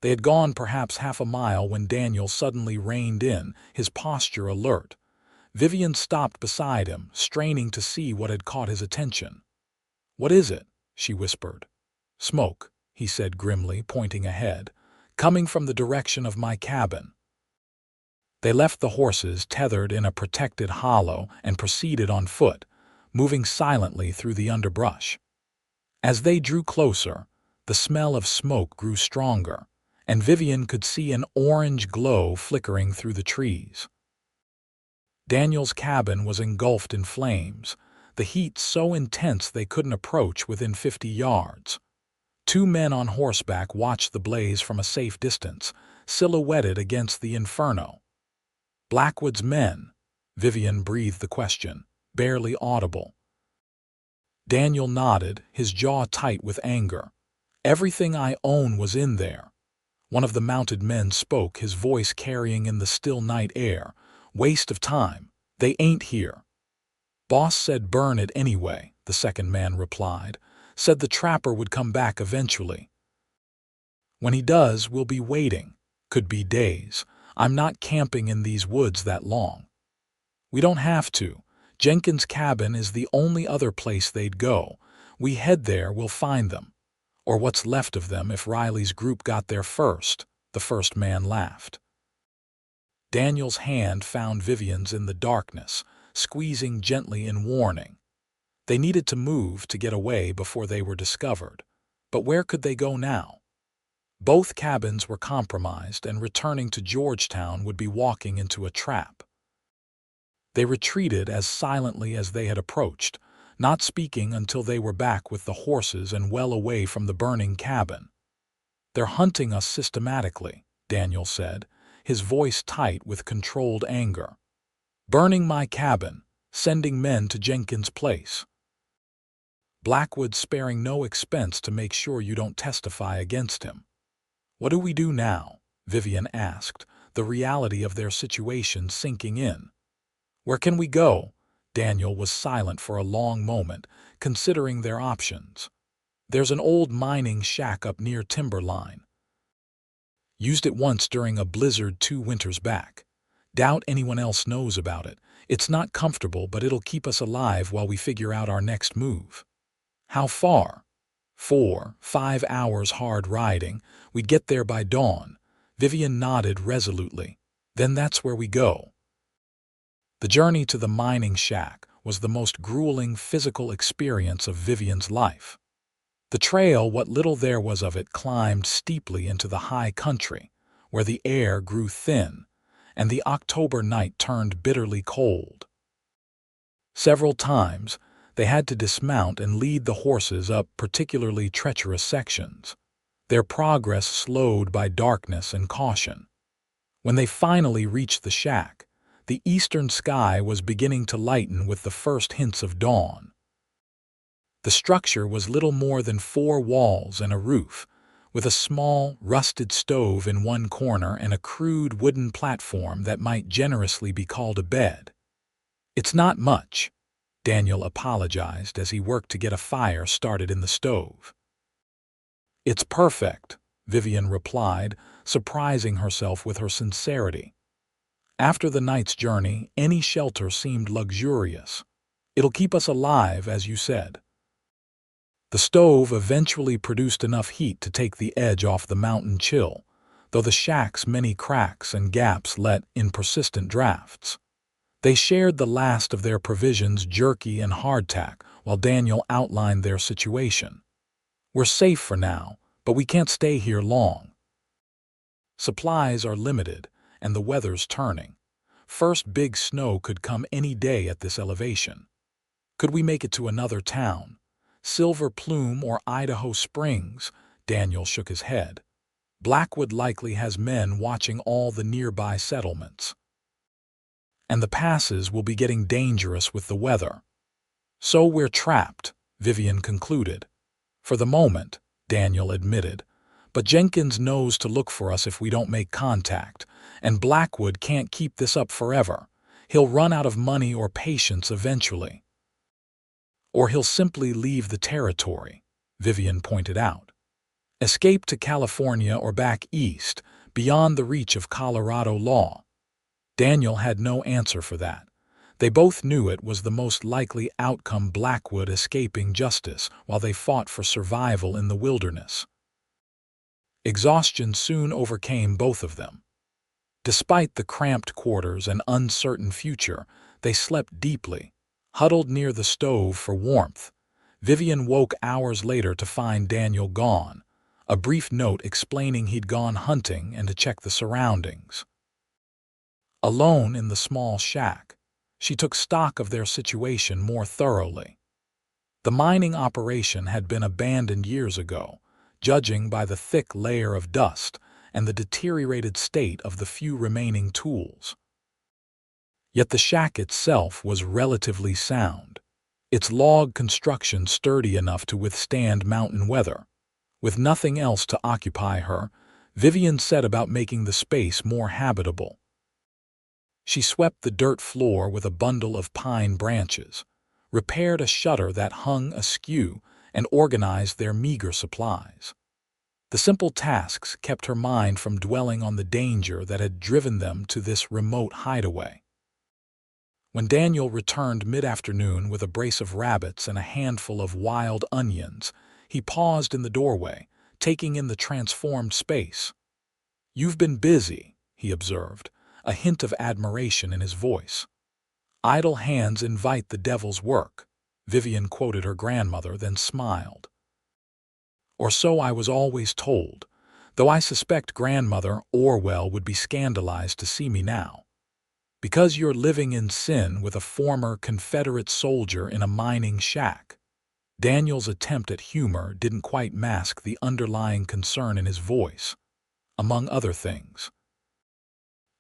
They had gone perhaps half a mile when Daniel suddenly reined in, his posture alert. Vivian stopped beside him, straining to see what had caught his attention. "What is it?" she whispered. "Smoke," he said grimly, pointing ahead, "coming from the direction of my cabin." They left the horses tethered in a protected hollow and proceeded on foot, moving silently through the underbrush. As they drew closer, the smell of smoke grew stronger, and Vivian could see an orange glow flickering through the trees. Daniel's cabin was engulfed in flames, the heat so intense they couldn't approach within 50 yards. Two men on horseback watched the blaze from a safe distance, silhouetted against the inferno. "Blackwood's men," Vivian breathed the question, barely audible. Daniel nodded, his jaw tight with anger. "Everything I own was in there." One of the mounted men spoke, his voice carrying in the still night air. "Waste of time. They ain't here." "Boss said burn it anyway," the second man replied. "Said the trapper would come back eventually." "When he does, we'll be waiting. Could be days. I'm not camping in these woods that long." "We don't have to. Jenkins' cabin is the only other place they'd go. We head there, we'll find them. Or what's left of them if Riley's group got there first," the first man laughed. Daniel's hand found Vivian's in the darkness, squeezing gently in warning. They needed to move to get away before they were discovered. But where could they go now? Both cabins were compromised, and returning to Georgetown would be walking into a trap. They retreated as silently as they had approached, not speaking until they were back with the horses and well away from the burning cabin. "They're hunting us systematically," Daniel said, his voice tight with controlled anger. "Burning my cabin, sending men to Jenkins' place. Blackwood sparing no expense to make sure you don't testify against him." "What do we do now?" Vivian asked, the reality of their situation sinking in. "Where can we go?" Daniel was silent for a long moment, considering their options. "There's an old mining shack up near Timberline. Used it once during a blizzard 2 winters back. Doubt anyone else knows about it. It's not comfortable, but it'll keep us alive while we figure out our next move." "How far?" 4-5 hours hard riding. We'd get there by dawn." Vivian nodded resolutely. "Then that's where we go." The journey to the mining shack was the most grueling physical experience of Vivian's life. The trail, what little there was of it, climbed steeply into the high country, where the air grew thin, and the October night turned bitterly cold. Several times, they had to dismount and lead the horses up particularly treacherous sections, their progress slowed by darkness and caution. When they finally reached the shack, the eastern sky was beginning to lighten with the first hints of dawn. The structure was little more than 4 walls and a roof, with a small, rusted stove in one corner and a crude wooden platform that might generously be called a bed. "It's not much," Daniel apologized as he worked to get a fire started in the stove. "It's perfect," Vivian replied, surprising herself with her sincerity. After the night's journey, any shelter seemed luxurious. "It'll keep us alive, as you said." The stove eventually produced enough heat to take the edge off the mountain chill, though the shack's many cracks and gaps let in persistent drafts. They shared the last of their provisions, jerky and hardtack, while Daniel outlined their situation. "We're safe for now, But we can't stay here long. Supplies are limited, and the weather's turning. First big snow could come any day at this elevation. Could we make it to another town? Silver Plume or Idaho Springs? Daniel shook his head. Blackwood likely has men watching all the nearby settlements. And the passes will be getting dangerous with the weather. So we're trapped, Vivian concluded. For the moment, Daniel admitted. But Jenkins knows to look for us if we don't make contact, and Blackwood can't keep this up forever. He'll run out of money or patience eventually. Or he'll simply leave the territory, Vivian pointed out. Escape to California or back east, beyond the reach of Colorado law. Daniel had no answer for that. They both knew it was the most likely outcome, Blackwood escaping justice while they fought for survival in the wilderness. Exhaustion soon overcame both of them. Despite the cramped quarters and uncertain future, they slept deeply, huddled near the stove for warmth. Vivian woke hours later to find Daniel gone, a brief note explaining he'd gone hunting and to check the surroundings. Alone in the small shack, she took stock of their situation more thoroughly. The mining operation had been abandoned years ago, judging by the thick layer of dust and the deteriorated state of the few remaining tools. Yet the shack itself was relatively sound, its log construction sturdy enough to withstand mountain weather. With nothing else to occupy her, Vivian set about making the space more habitable. She swept the dirt floor with a bundle of pine branches, repaired a shutter that hung askew, and organized their meager supplies. The simple tasks kept her mind from dwelling on the danger that had driven them to this remote hideaway. When Daniel returned mid-afternoon with a brace of rabbits and a handful of wild onions, he paused in the doorway, taking in the transformed space. "You've been busy," he observed, a hint of admiration in his voice. "Idle hands invite the devil's work," Vivian quoted her grandmother, then smiled. "Or so I was always told, though I suspect Grandmother Orwell would be scandalized to see me now. Because you're living in sin with a former Confederate soldier in a mining shack." Daniel's attempt at humor didn't quite mask the underlying concern in his voice. Among other things,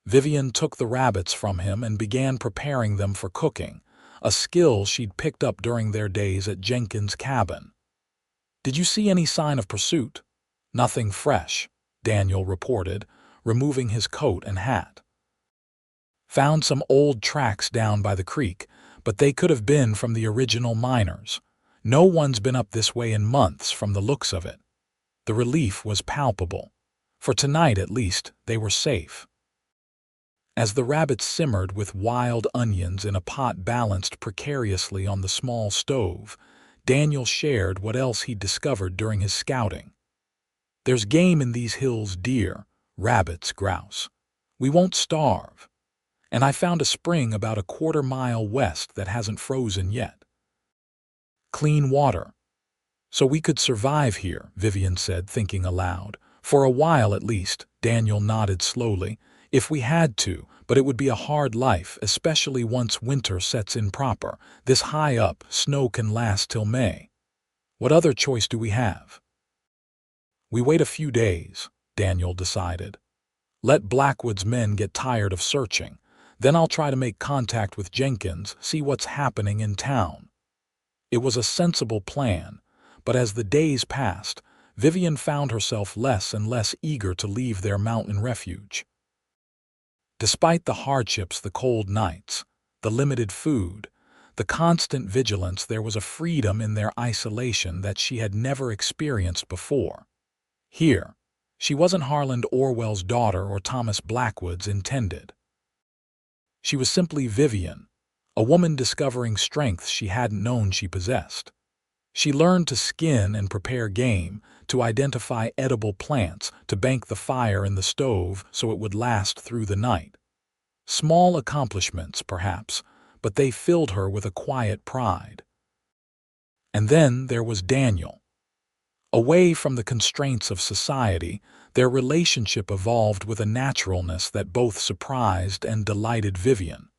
Vivian took the rabbits from him and began preparing them for cooking, a skill she'd picked up during their days at Jenkins' cabin. "Did you see any sign of pursuit?" "Nothing fresh," Daniel reported, removing his coat and hat. "Found some old tracks down by the creek, but they could have been from the original miners. No one's been up this way in months from the looks of it." The relief was palpable. For tonight at least, they were safe. As the rabbits simmered with wild onions in a pot balanced precariously on the small stove, Daniel shared what else he'd discovered during his scouting. "There's game in these hills: deer, rabbits, grouse. We won't starve. And I found a spring about a quarter-mile west that hasn't frozen yet. Clean water. So we could survive here," Vivian said, thinking aloud. "For a while at least," Daniel nodded slowly. "If we had to, but it would be a hard life, especially once winter sets in proper. This high up, snow can last till May. What other choice do we have?" "We wait a few days," Daniel decided. "Let Blackwood's men get tired of searching. Then I'll try to make contact with Jenkins, see what's happening in town." It was a sensible plan, but as the days passed, Vivian found herself less and less eager to leave their mountain refuge. Despite the hardships, the cold nights, the limited food, the constant vigilance, there was a freedom in their isolation that she had never experienced before. Here, she wasn't Harland Orwell's daughter or Thomas Blackwood's intended. She was simply Vivian, a woman discovering strengths she hadn't known she possessed. She learned to skin and prepare game, to identify edible plants, to bank the fire in the stove so it would last through the night. Small accomplishments, perhaps, but they filled her with a quiet pride. And then there was Daniel. Away from the constraints of society, their relationship evolved with a naturalness that both surprised and delighted Vivian.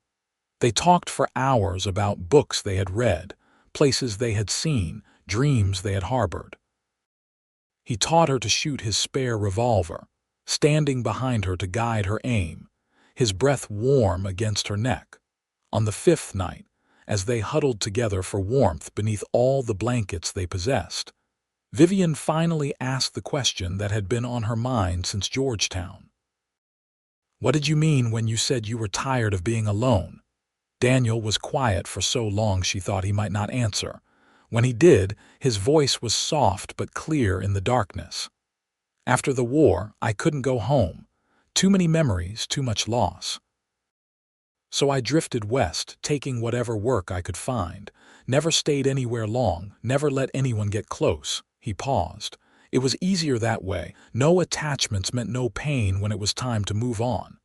They talked for hours about books they had read, places they had seen, dreams they had harbored. He taught her to shoot his spare revolver, standing behind her to guide her aim, his breath warm against her neck. On the fifth night, as they huddled together for warmth beneath all the blankets they possessed, Vivian finally asked the question that had been on her mind since Georgetown. "What did you mean when you said you were tired of being alone?" Daniel was quiet for so long she thought he might not answer. When he did, his voice was soft but clear in the darkness. "After the war, I couldn't go home. Too many memories, too much loss. So I drifted west, taking whatever work I could find. Never stayed anywhere long, never let anyone get close." He paused. "It was easier that way. No attachments meant no pain when it was time to move on."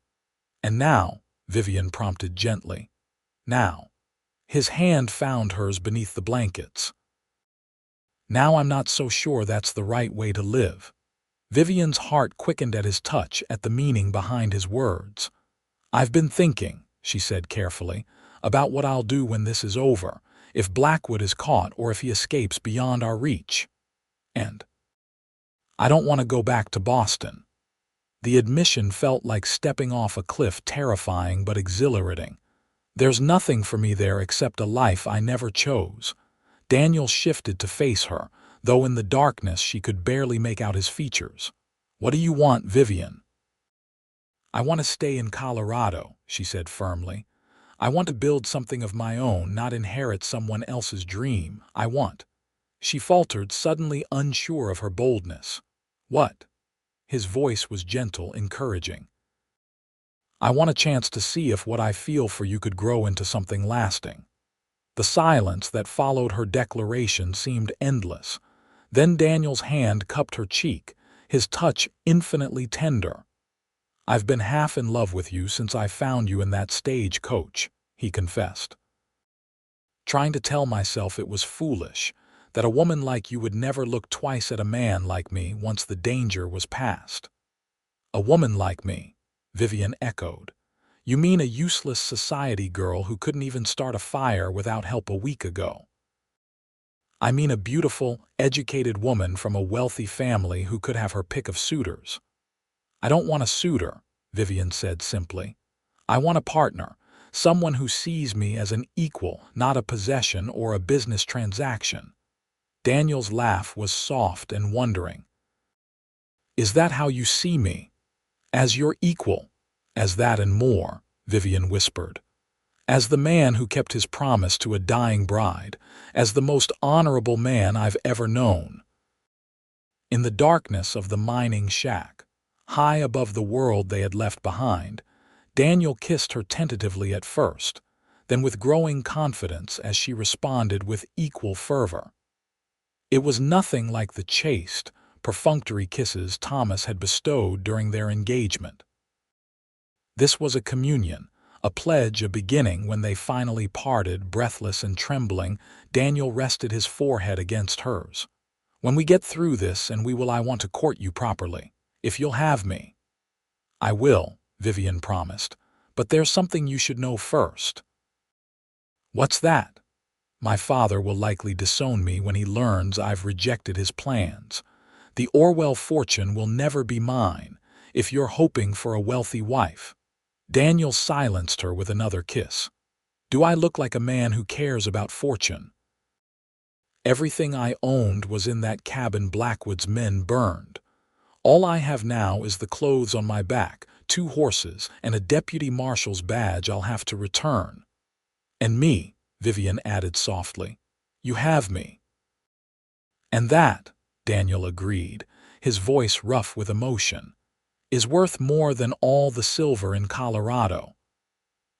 "And now," Vivian prompted gently. "Now." His hand found hers beneath the blankets. "Now I'm not so sure that's the right way to live." Vivian's heart quickened at his touch, at the meaning behind his words. "I've been thinking," she said carefully, "about what I'll do when this is over, if Blackwood is caught or if he escapes beyond our reach. And I don't want to go back to Boston." The admission felt like stepping off a cliff, terrifying but exhilarating. "There's nothing for me there except a life I never chose." Daniel shifted to face her, though in the darkness she could barely make out his features. "What do you want, Vivian?" "I want to stay in Colorado," she said firmly. "I want to build something of my own, not inherit someone else's dream. I want—" She faltered, suddenly unsure of her boldness. "What?" His voice was gentle, encouraging. "I want a chance to see if what I feel for you could grow into something lasting." The silence that followed her declaration seemed endless. Then Daniel's hand cupped her cheek, his touch infinitely tender. "I've been half in love with you since I found you in that stagecoach," he confessed. "Trying to tell myself it was foolish, that a woman like you would never look twice at a man like me once the danger was past." "A woman like me," Vivian echoed. "You mean a useless society girl who couldn't even start a fire without help a week ago." "I mean a beautiful, educated woman from a wealthy family who could have her pick of suitors." "I don't want a suitor," Vivian said simply. "I want a partner, someone who sees me as an equal, not a possession or a business transaction." Daniel's laugh was soft and wondering. "Is that how you see me?" "As your equal." "As that and more," Vivian whispered. "As the man who kept his promise to a dying bride, as the most honorable man I've ever known." In the darkness of the mining shack, high above the world they had left behind, Daniel kissed her tentatively at first, then with growing confidence as she responded with equal fervor. It was nothing like the chaste, perfunctory kisses Thomas had bestowed during their engagement. This was a communion, a pledge, a beginning. When they finally parted, breathless and trembling, Daniel rested his forehead against hers. "When we get through this and I want to court you properly, if you'll have me." "I will," Vivian promised, "but there's something you should know first." "What's that?" "My father will likely disown me when he learns I've rejected his plans. The Orwell fortune will never be mine, if you're hoping for a wealthy wife." Daniel silenced her with another kiss. "Do I look like a man who cares about fortune? Everything I owned was in that cabin Blackwood's men burned. All I have now is the clothes on my back, 2 horses, and a deputy marshal's badge I'll have to return." "And me," Vivian added softly. "You have me." "And that," Daniel agreed, his voice rough with emotion, "is worth more than all the silver in Colorado."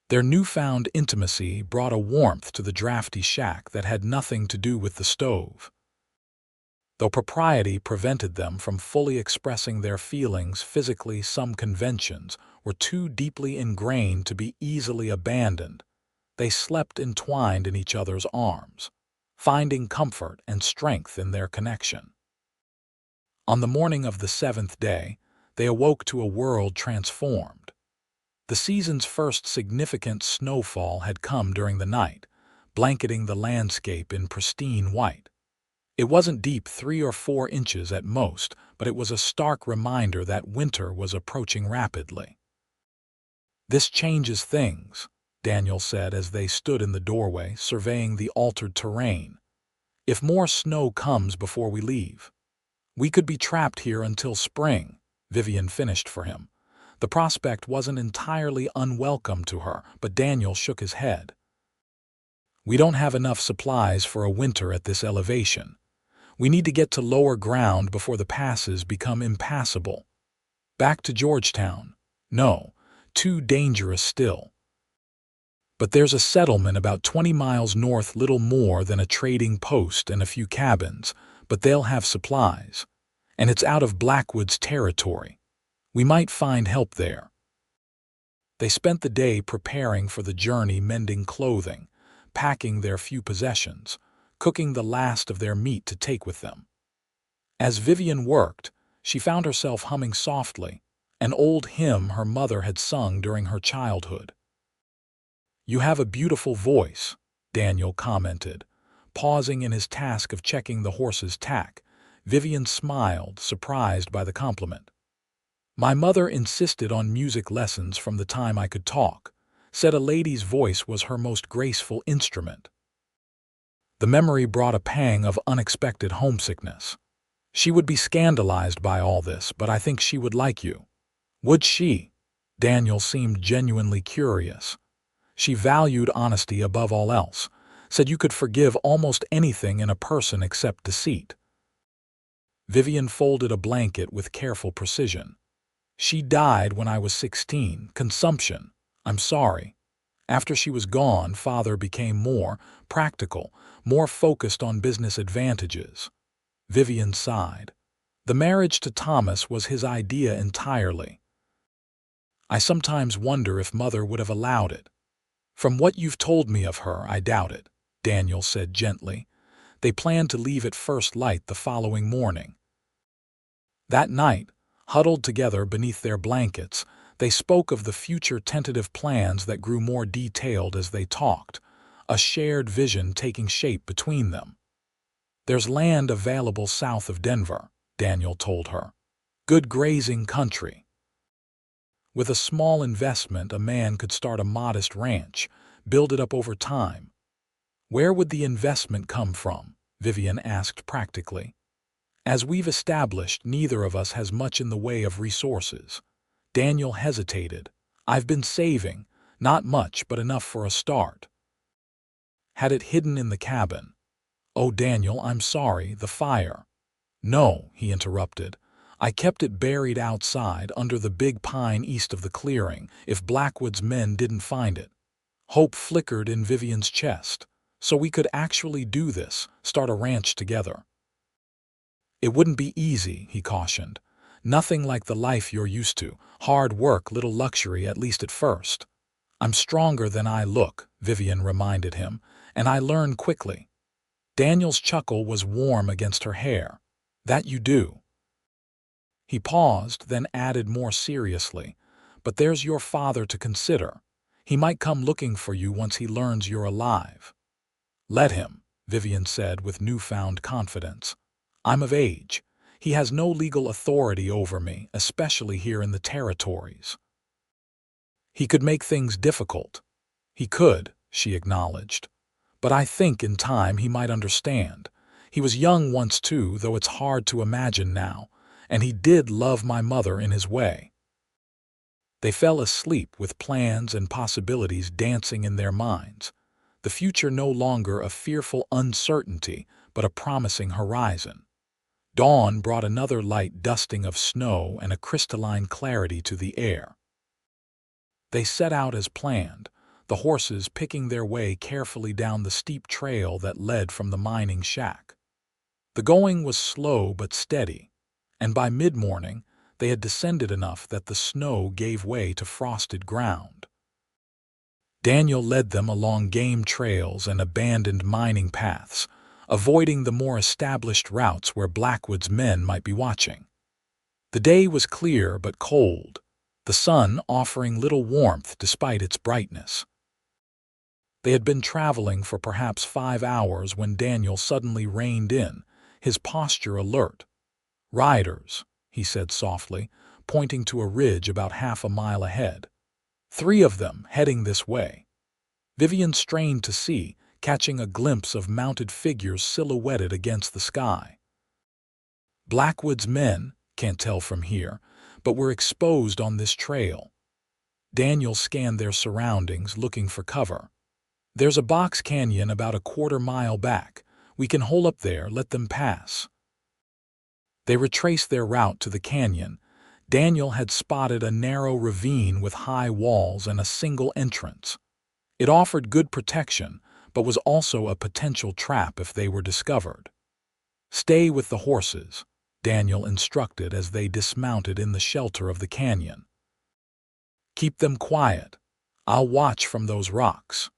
Their newfound intimacy brought a warmth to the drafty shack that had nothing to do with the stove. Though propriety prevented them from fully expressing their feelings physically, some conventions were too deeply ingrained to be easily abandoned. They slept entwined in each other's arms, finding comfort and strength in their connection. On the morning of the seventh day, they awoke to a world transformed. The season's first significant snowfall had come during the night, blanketing the landscape in pristine white. It wasn't deep, 3 or 4 inches at most, but it was a stark reminder that winter was approaching rapidly. "This changes things," Daniel said as they stood in the doorway, surveying the altered terrain. "If more snow comes before we leave, we could be trapped here until spring," Vivian finished for him. The prospect wasn't entirely unwelcome to her, but Daniel shook his head. "We don't have enough supplies for a winter at this elevation. We need to get to lower ground before the passes become impassable. Back to Georgetown? No, too dangerous still. But there's a settlement about 20 miles north, little more than a trading post and a few cabins, but they'll have supplies. And it's out of Blackwood's territory. We might find help there." They spent the day preparing for the journey, mending clothing, packing their few possessions, cooking the last of their meat to take with them. As Vivian worked, she found herself humming softly, an old hymn her mother had sung during her childhood. "You have a beautiful voice," Daniel commented, pausing in his task of checking the horse's tack. Vivian smiled, surprised by the compliment. "My mother insisted on music lessons from the time I could talk, said a lady's voice was her most graceful instrument." The memory brought a pang of unexpected homesickness. "She would be scandalized by all this, but I think she would like you." "Would she?" Daniel seemed genuinely curious. "She valued honesty above all else, said you could forgive almost anything in a person except deceit." Vivian folded a blanket with careful precision. "She died when I was 16, consumption. I'm sorry. After she was gone, Father became more practical, more focused on business advantages." Vivian sighed. "The marriage to Thomas was his idea entirely. I sometimes wonder if Mother would have allowed it." "From what you've told me of her, I doubt it," Daniel said gently. They planned to leave at first light the following morning. That night, huddled together beneath their blankets, they spoke of the future, tentative plans that grew more detailed as they talked, a shared vision taking shape between them. "There's land available south of Denver," Daniel told her. "Good grazing country. With a small investment, a man could start a modest ranch, build it up over time." "Where would the investment come from?" Vivian asked practically. "As we've established, neither of us has much in the way of resources." Daniel hesitated. "I've been saving, not much, but enough for a start." "Had it hidden in the cabin?" "Oh, Daniel, I'm sorry, the fire." "No," he interrupted. "I kept it buried outside under the big pine east of the clearing, if Blackwood's men didn't find it." Hope flickered in Vivian's chest. "So we could actually do this, start a ranch together." "It wouldn't be easy," he cautioned. "Nothing like the life you're used to. Hard work, little luxury, at least at first." "I'm stronger than I look," Vivian reminded him, "and I learn quickly." Daniel's chuckle was warm against her hair. "That you do." He paused, then added more seriously, "But there's your father to consider. He might come looking for you once he learns you're alive." "Let him," Vivian said with newfound confidence. "I'm of age. He has no legal authority over me, especially here in the territories." "He could make things difficult." "He could," she acknowledged. "But I think in time he might understand. He was young once too, though it's hard to imagine now, and he did love my mother in his way." They fell asleep with plans and possibilities dancing in their minds, the future no longer a fearful uncertainty, but a promising horizon. Dawn brought another light dusting of snow and a crystalline clarity to the air. They set out as planned, the horses picking their way carefully down the steep trail that led from the mining shack. The going was slow but steady, and by mid-morning they had descended enough that the snow gave way to frosted ground. Daniel led them along game trails and abandoned mining paths, avoiding the more established routes where Blackwood's men might be watching. The day was clear but cold, the sun offering little warmth despite its brightness. They had been traveling for perhaps 5 hours when Daniel suddenly reined in, his posture alert. "Riders," he said softly, pointing to a ridge about half a mile ahead. "3 of them heading this way." Vivian strained to see, catching a glimpse of mounted figures silhouetted against the sky. Blackwood's men, can't tell from here, but were exposed on this trail. Daniel scanned their surroundings, looking for cover. "There's a box canyon about a quarter-mile back. We can hole up there, let them pass." They retraced their route to the canyon. Daniel had spotted a narrow ravine with high walls and a single entrance. It offered good protection, but was also a potential trap if they were discovered. "Stay with the horses," Daniel instructed as they dismounted in the shelter of the canyon. "Keep them quiet. I'll watch from those rocks."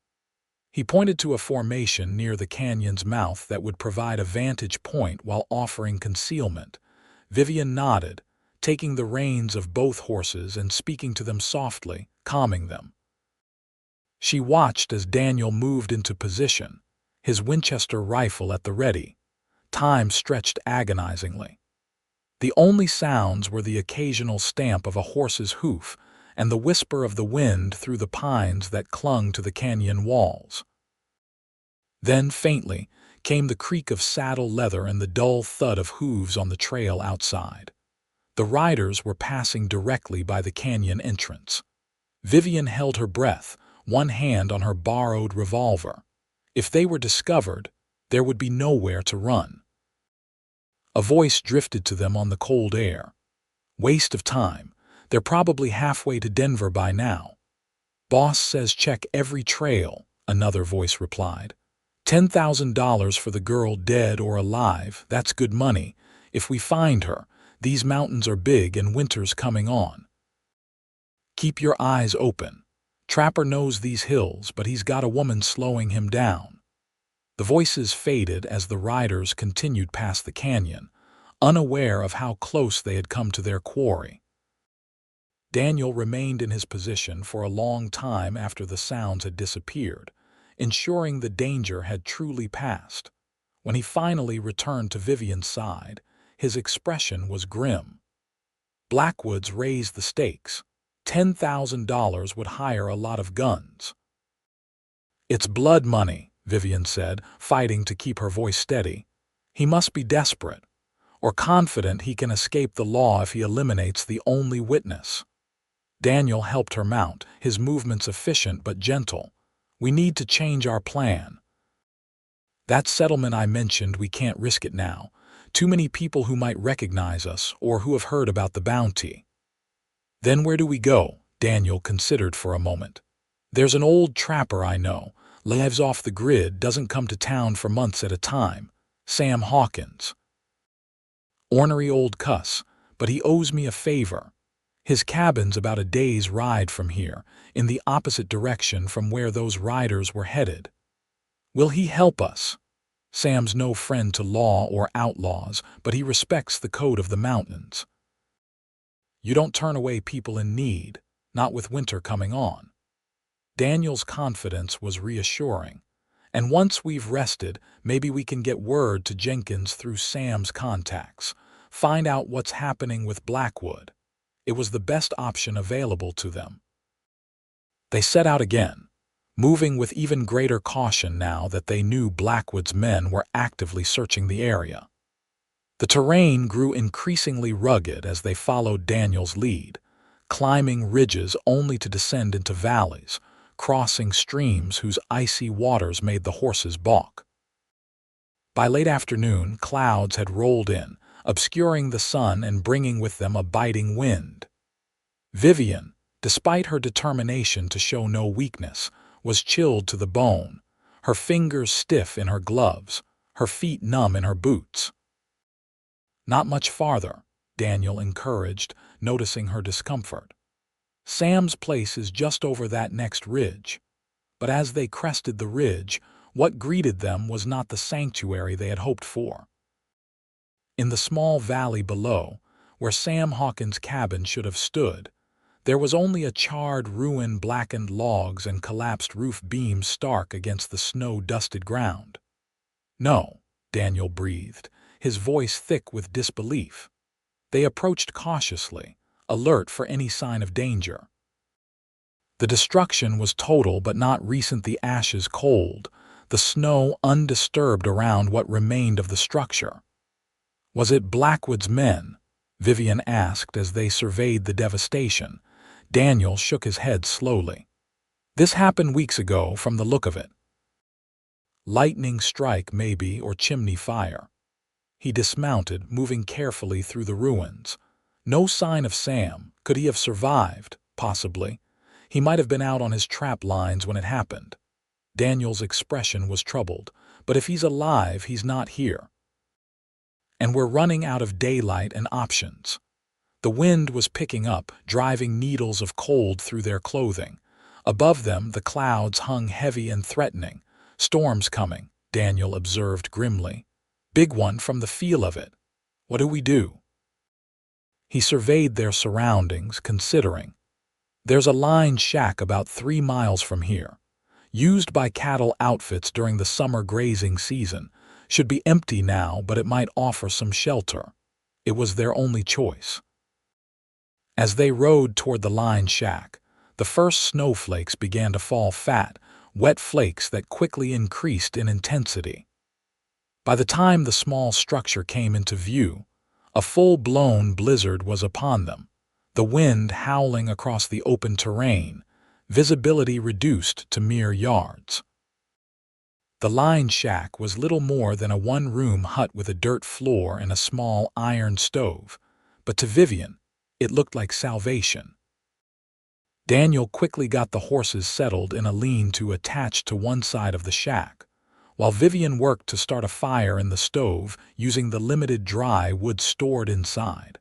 He pointed to a formation near the canyon's mouth that would provide a vantage point while offering concealment. Vivian nodded, taking the reins of both horses and speaking to them softly, calming them. She watched as Daniel moved into position, his Winchester rifle at the ready. Time stretched agonizingly. The only sounds were the occasional stamp of a horse's hoof and the whisper of the wind through the pines that clung to the canyon walls. Then, faintly, came the creak of saddle leather and the dull thud of hooves on the trail outside. The riders were passing directly by the canyon entrance. Vivian held her breath, one hand on her borrowed revolver. If they were discovered, there would be nowhere to run. A voice drifted to them on the cold air. "Waste of time. They're probably halfway to Denver by now." "Boss says check every trail," another voice replied. $10,000 for the girl, dead or alive, that's good money. If we find her, these mountains are big and winter's coming on. Keep your eyes open. Trapper knows these hills, but he's got a woman slowing him down." The voices faded as the riders continued past the canyon, unaware of how close they had come to their quarry. Daniel remained in his position for a long time after the sounds had disappeared, ensuring the danger had truly passed. When he finally returned to Vivian's side, his expression was grim. Blackwood's raised the stakes. $10,000 would hire a lot of guns. "It's blood money," Vivian said, fighting to keep her voice steady. "He must be desperate, or confident he can escape the law if he eliminates the only witness." Daniel helped her mount, his movements efficient but gentle. "We need to change our plan. That settlement I mentioned, we can't risk it now. Too many people who might recognize us or who have heard about the bounty." "Then where do we go?" Daniel considered for a moment. "There's an old trapper I know, lives off the grid, doesn't come to town for months at a time. Sam Hawkins. Ornery old cuss, but he owes me a favor. His cabin's about a day's ride from here, in the opposite direction from where those riders were headed. Will he help us? Sam's no friend to law or outlaws, but he respects the code of the mountains. You don't turn away people in need, not with winter coming on." Daniel's confidence was reassuring. "And once we've rested, maybe we can get word to Jenkins through Sam's contacts, find out what's happening with Blackwood." It was the best option available to them. They set out again, moving with even greater caution now that they knew Blackwood's men were actively searching the area. The terrain grew increasingly rugged as they followed Daniel's lead, climbing ridges only to descend into valleys, crossing streams whose icy waters made the horses balk. By late afternoon, clouds had rolled in, obscuring the sun and bringing with them a biting wind. Vivian, despite her determination to show no weakness, was chilled to the bone, her fingers stiff in her gloves, her feet numb in her boots. "Not much farther," Daniel encouraged, noticing her discomfort. "Sam's place is just over that next ridge." But as they crested the ridge, What greeted them was not the sanctuary they had hoped for. In the small valley below, where Sam Hawkins' cabin should have stood, there was only a charred ruin, blackened logs and collapsed roof beams stark against the snow-dusted ground. "No," Daniel breathed, his voice thick with disbelief. They approached cautiously, alert for any sign of danger. The destruction was total but not recent, the ashes cold, the snow undisturbed around what remained of the structure. "Was it Blackwood's men?" Vivian asked as they surveyed the devastation. Daniel shook his head slowly. "This happened weeks ago from the look of it. Lightning strike maybe, or chimney fire." He dismounted, moving carefully through the ruins. No sign of Sam. Could he have survived? Possibly. He might have been out on his trap lines when it happened. Daniel's expression was troubled. But if he's alive, he's not here. And we're running out of daylight and options. The wind was picking up, driving needles of cold through their clothing. Above them, the clouds hung heavy and threatening. "Storm's coming," Daniel observed grimly. "Big one from the feel of it. What do we do?" He surveyed their surroundings, considering. "There's a line shack about 3 miles from here. Used by cattle outfits during the summer grazing season. Should be empty now, but it might offer some shelter." It was their only choice. As they rode toward the line shack, the first snowflakes began to fall, fat, wet flakes that quickly increased in intensity. By the time the small structure came into view, a full-blown blizzard was upon them, the wind howling across the open terrain, visibility reduced to mere yards. The line shack was little more than a one-room hut with a dirt floor and a small iron stove, but to Vivian, it looked like salvation. Daniel quickly got the horses settled in a lean-to attached to one side of the shack, while Vivian worked to start a fire in the stove using the limited dry wood stored inside.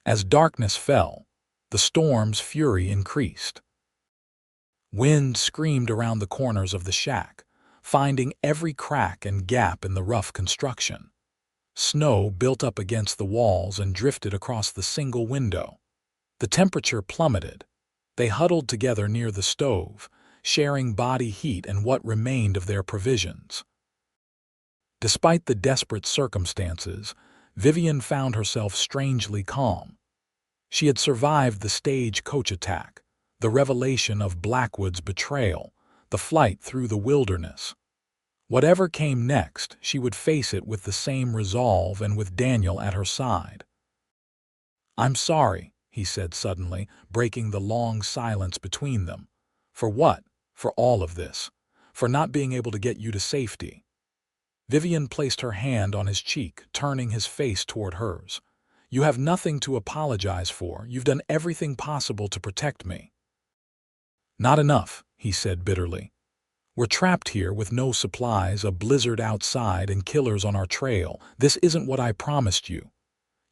As darkness fell, the storm's fury increased. Wind screamed around the corners of the shack, finding every crack and gap in the rough construction. Snow built up against the walls and drifted across the single window. The temperature plummeted. They huddled together near the stove, sharing body heat and what remained of their provisions. Despite the desperate circumstances, Vivian found herself strangely calm. She had survived the stagecoach attack, the revelation of Blackwood's betrayal, the flight through the wilderness. Whatever came next, she would face it with the same resolve and with Daniel at her side. "I'm sorry," he said suddenly, breaking the long silence between them. "For what? For all of this? For not being able to get you to safety?" Vivian placed her hand on his cheek, turning his face toward hers. "You have nothing to apologize for. You've done everything possible to protect me." "Not enough," he said bitterly. "We're trapped here with no supplies, a blizzard outside, and killers on our trail. This isn't what I promised you."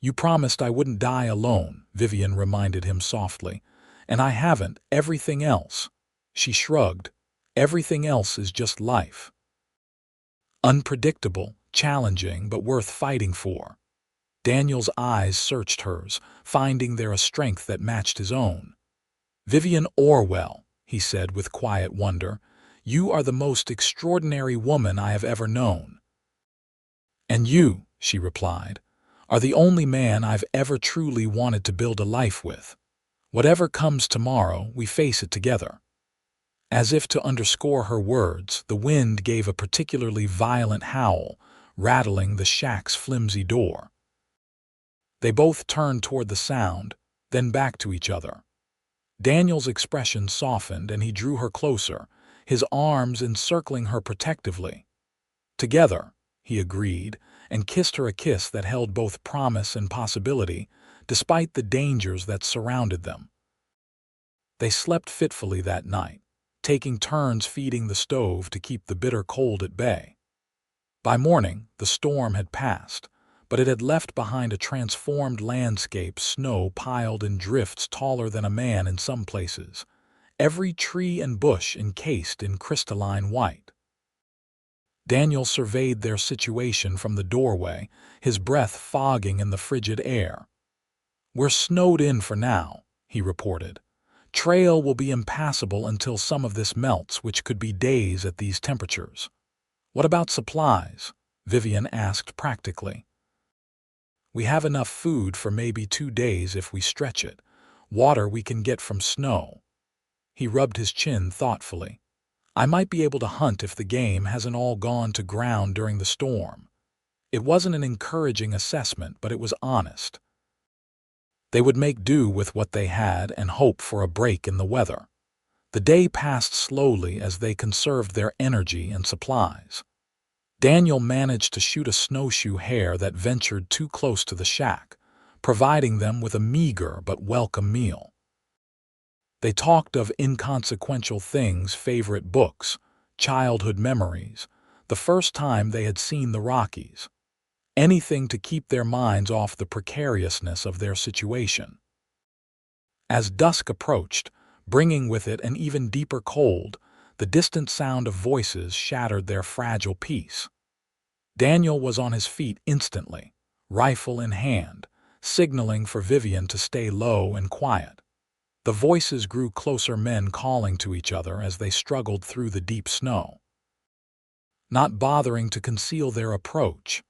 "You promised I wouldn't die alone," Vivian reminded him softly. "And I haven't. Everything else." She shrugged. "Everything else is just life. Unpredictable, challenging, but worth fighting for." Daniel's eyes searched hers, finding there a strength that matched his own. "Vivian Orwell," he said with quiet wonder, "you are the most extraordinary woman I have ever known." "And you," she replied, "are the only man I've ever truly wanted to build a life with. Whatever comes tomorrow, we face it together." As if to underscore her words, the wind gave a particularly violent howl, rattling the shack's flimsy door. They both turned toward the sound, then back to each other. Daniel's expression softened and he drew her closer, his arms encircling her protectively. "Together," he agreed, and kissed her a kiss that held both promise and possibility, despite the dangers that surrounded them. They slept fitfully that night, taking turns feeding the stove to keep the bitter cold at bay. By morning, the storm had passed, but it had left behind a transformed landscape, snow piled in drifts taller than a man in some places, every tree and bush encased in crystalline white. Daniel surveyed their situation from the doorway, his breath fogging in the frigid air. "We're snowed in for now," he reported. "Trail will be impassable until some of this melts, which could be days at these temperatures." "What about supplies?" Vivian asked practically. "We have enough food for maybe 2 days if we stretch it. Water we can get from snow." He rubbed his chin thoughtfully. "I might be able to hunt if the game hasn't all gone to ground during the storm." It wasn't an encouraging assessment, but it was honest. They would make do with what they had and hope for a break in the weather. The day passed slowly as they conserved their energy and supplies. Daniel managed to shoot a snowshoe hare that ventured too close to the shack, providing them with a meager but welcome meal. They talked of inconsequential things, favorite books, childhood memories, the first time they had seen the Rockies. Anything to keep their minds off the precariousness of their situation. As dusk approached, bringing with it an even deeper cold, the distant sound of voices shattered their fragile peace. Daniel was on his feet instantly, rifle in hand, signaling for Vivian to stay low and quiet. The voices grew closer, men calling to each other as they struggled through the deep snow. Not bothering to conceal their approach.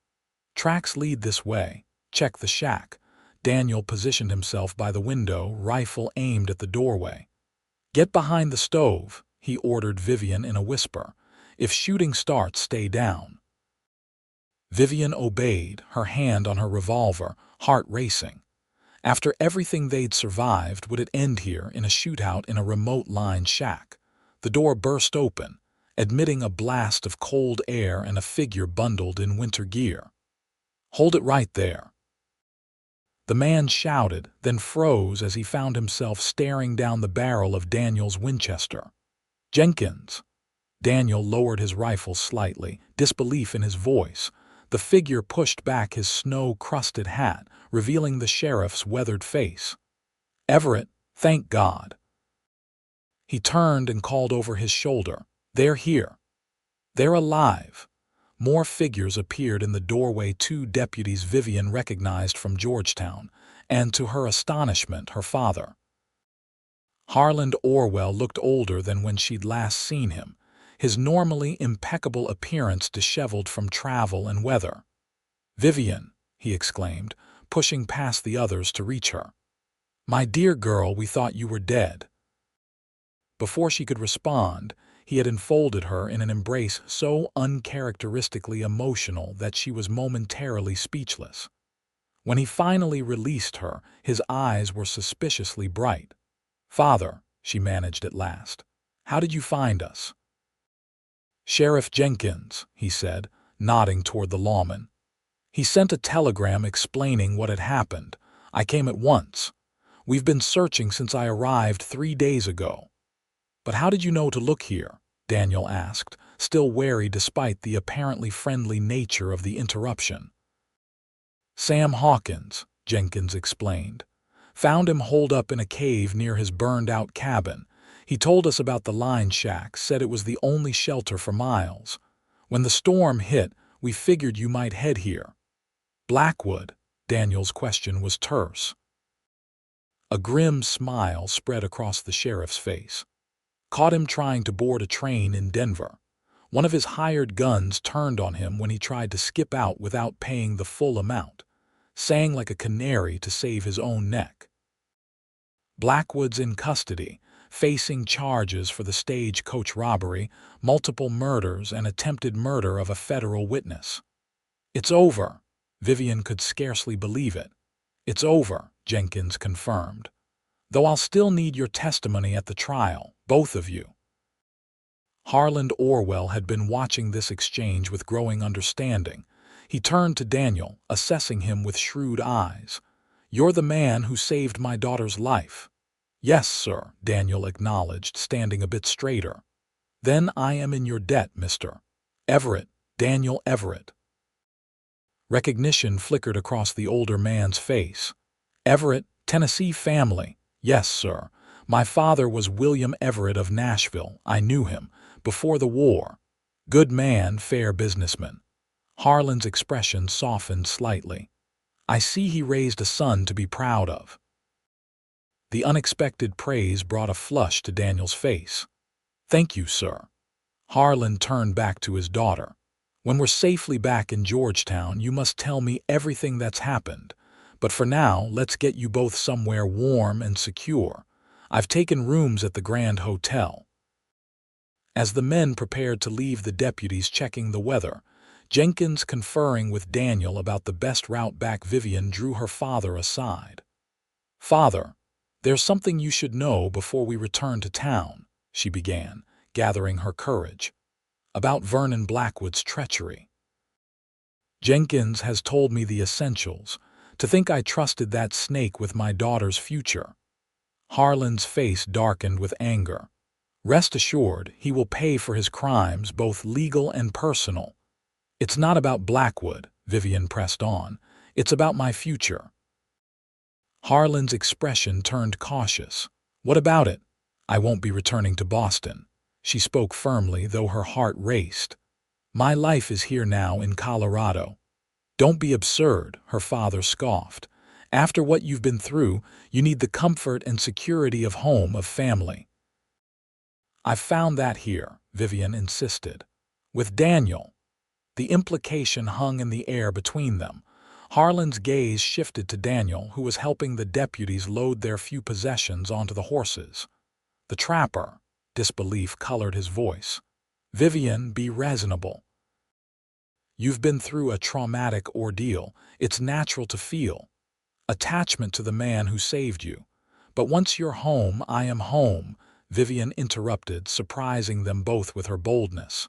"Tracks lead this way. Check the shack." Daniel positioned himself by the window, rifle aimed at the doorway. "Get behind the stove," he ordered Vivian in a whisper. "If shooting starts, stay down." Vivian obeyed, her hand on her revolver, heart racing. After everything they'd survived, would it end here in a shootout in a remote line shack? The door burst open, admitting a blast of cold air and a figure bundled in winter gear. "Hold it right there." The man shouted, then froze as he found himself staring down the barrel of Daniel's Winchester. "Jenkins." Daniel lowered his rifle slightly, disbelief in his voice. The figure pushed back his snow-crusted hat, revealing the sheriff's weathered face. "Everett, thank God." He turned and called over his shoulder, "They're here. They're alive." More figures appeared in the doorway, 2 deputies Vivian recognized from Georgetown, and to her astonishment, her father. Harland Orwell looked older than when she'd last seen him, his normally impeccable appearance disheveled from travel and weather. "Vivian," he exclaimed, pushing past the others to reach her. "My dear girl, we thought you were dead." Before she could respond, he had enfolded her in an embrace so uncharacteristically emotional that she was momentarily speechless. When he finally released her, his eyes were suspiciously bright. "Father," she managed at last, "how did you find us?" "Sheriff Jenkins," he said, nodding toward the lawman. "He sent a telegram explaining what had happened. I came at once. We've been searching since I arrived 3 days ago." "But how did you know to look here?" Daniel asked, still wary despite the apparently friendly nature of the interruption. "Sam Hawkins," Jenkins explained. "Found him holed up in a cave near his burned-out cabin. He told us about the line shack, said it was the only shelter for miles. When the storm hit, we figured you might head here." "Blackwood?" Daniel's question was terse. A grim smile spread across the sheriff's face. "Caught him trying to board a train in Denver. One of his hired guns turned on him when he tried to skip out without paying the full amount. Sang like a canary to save his own neck." "Blackwood's in custody, facing charges for the stagecoach robbery, multiple murders, and attempted murder of a federal witness." "It's over." Vivian could scarcely believe it. "It's over," Jenkins confirmed. "Though I'll still need your testimony at the trial, both of you." Harland Orwell had been watching this exchange with growing understanding. He turned to Daniel, assessing him with shrewd eyes. "You're the man who saved my daughter's life." "Yes, sir," Daniel acknowledged, standing a bit straighter. "Then I am in your debt, Mr. Everett, Daniel Everett." Recognition flickered across the older man's face. "Everett, Tennessee family. Yes, sir. My father was William Everett of Nashville. I knew him before the war." Good man, fair businessman. Harlan's expression softened slightly. I see he raised a son to be proud of. The unexpected praise brought a flush to Daniel's face. Thank you, sir. Harlan turned back to his daughter. When we're safely back in Georgetown, you must tell me everything that's happened. But for now, let's get you both somewhere warm and secure. I've taken rooms at the Grand Hotel. As the men prepared to leave, the deputies checking the weather, Jenkins conferring with Daniel about the best route back, Vivian drew her father aside. Father, there's something you should know before we return to town, she began, gathering her courage. About Vernon Blackwood's treachery. Jenkins has told me the essentials. To think I trusted that snake with my daughter's future. Harlan's face darkened with anger. Rest assured, he will pay for his crimes, both legal and personal. It's not about Blackwood, Vivian pressed on. It's about my future. Harlan's expression turned cautious. What about it? I won't be returning to Boston. She spoke firmly, though her heart raced. My life is here now in Colorado. Don't be absurd, her father scoffed. After what you've been through, you need the comfort and security of home, of family. I've found that here, Vivian insisted. With Daniel. The implication hung in the air between them. Harlan's gaze shifted to Daniel, who was helping the deputies load their few possessions onto the horses. The trapper. Disbelief colored his voice. Vivian, be reasonable. You've been through a traumatic ordeal. It's natural to feel attachment to the man who saved you. But once you're home, I am home, Vivian interrupted, surprising them both with her boldness.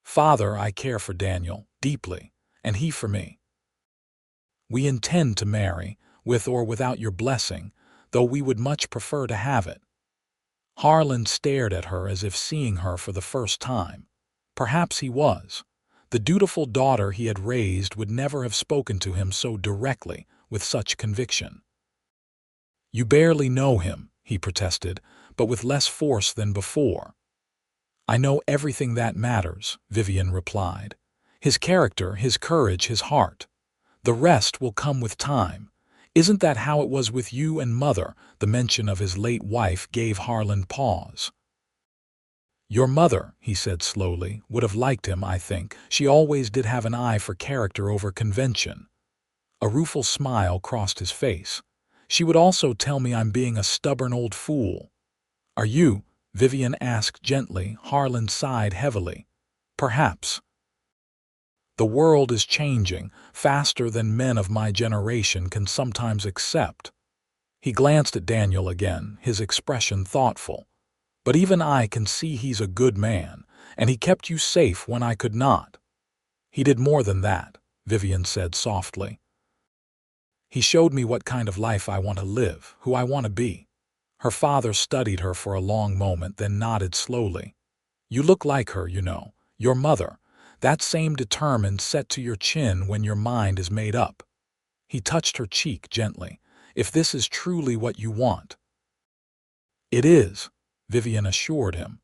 Father, I care for Daniel, deeply, and he for me. We intend to marry, with or without your blessing, though we would much prefer to have it. Harlan stared at her as if seeing her for the first time. Perhaps he was. The dutiful daughter he had raised would never have spoken to him so directly, with such conviction. You barely know him, he protested, but with less force than before. I know everything that matters, Vivian replied. His character, his courage, his heart. The rest will come with time. Isn't that how it was with you and Mother? The mention of his late wife gave Harlan pause. Your mother, he said slowly, would have liked him, I think. She always did have an eye for character over convention. A rueful smile crossed his face. She would also tell me I'm being a stubborn old fool. Are you? Vivian asked gently. Harlan sighed heavily. Perhaps. The world is changing, faster than men of my generation can sometimes accept. He glanced at Daniel again, his expression thoughtful. But even I can see he's a good man, and he kept you safe when I could not. He did more than that, Vivian said softly. He showed me what kind of life I want to live, who I want to be. Her father studied her for a long moment, then nodded slowly. You look like her, you know, your mother. That same determined, set to your chin when your mind is made up. He touched her cheek gently. If this is truly what you want. It is, Vivian assured him.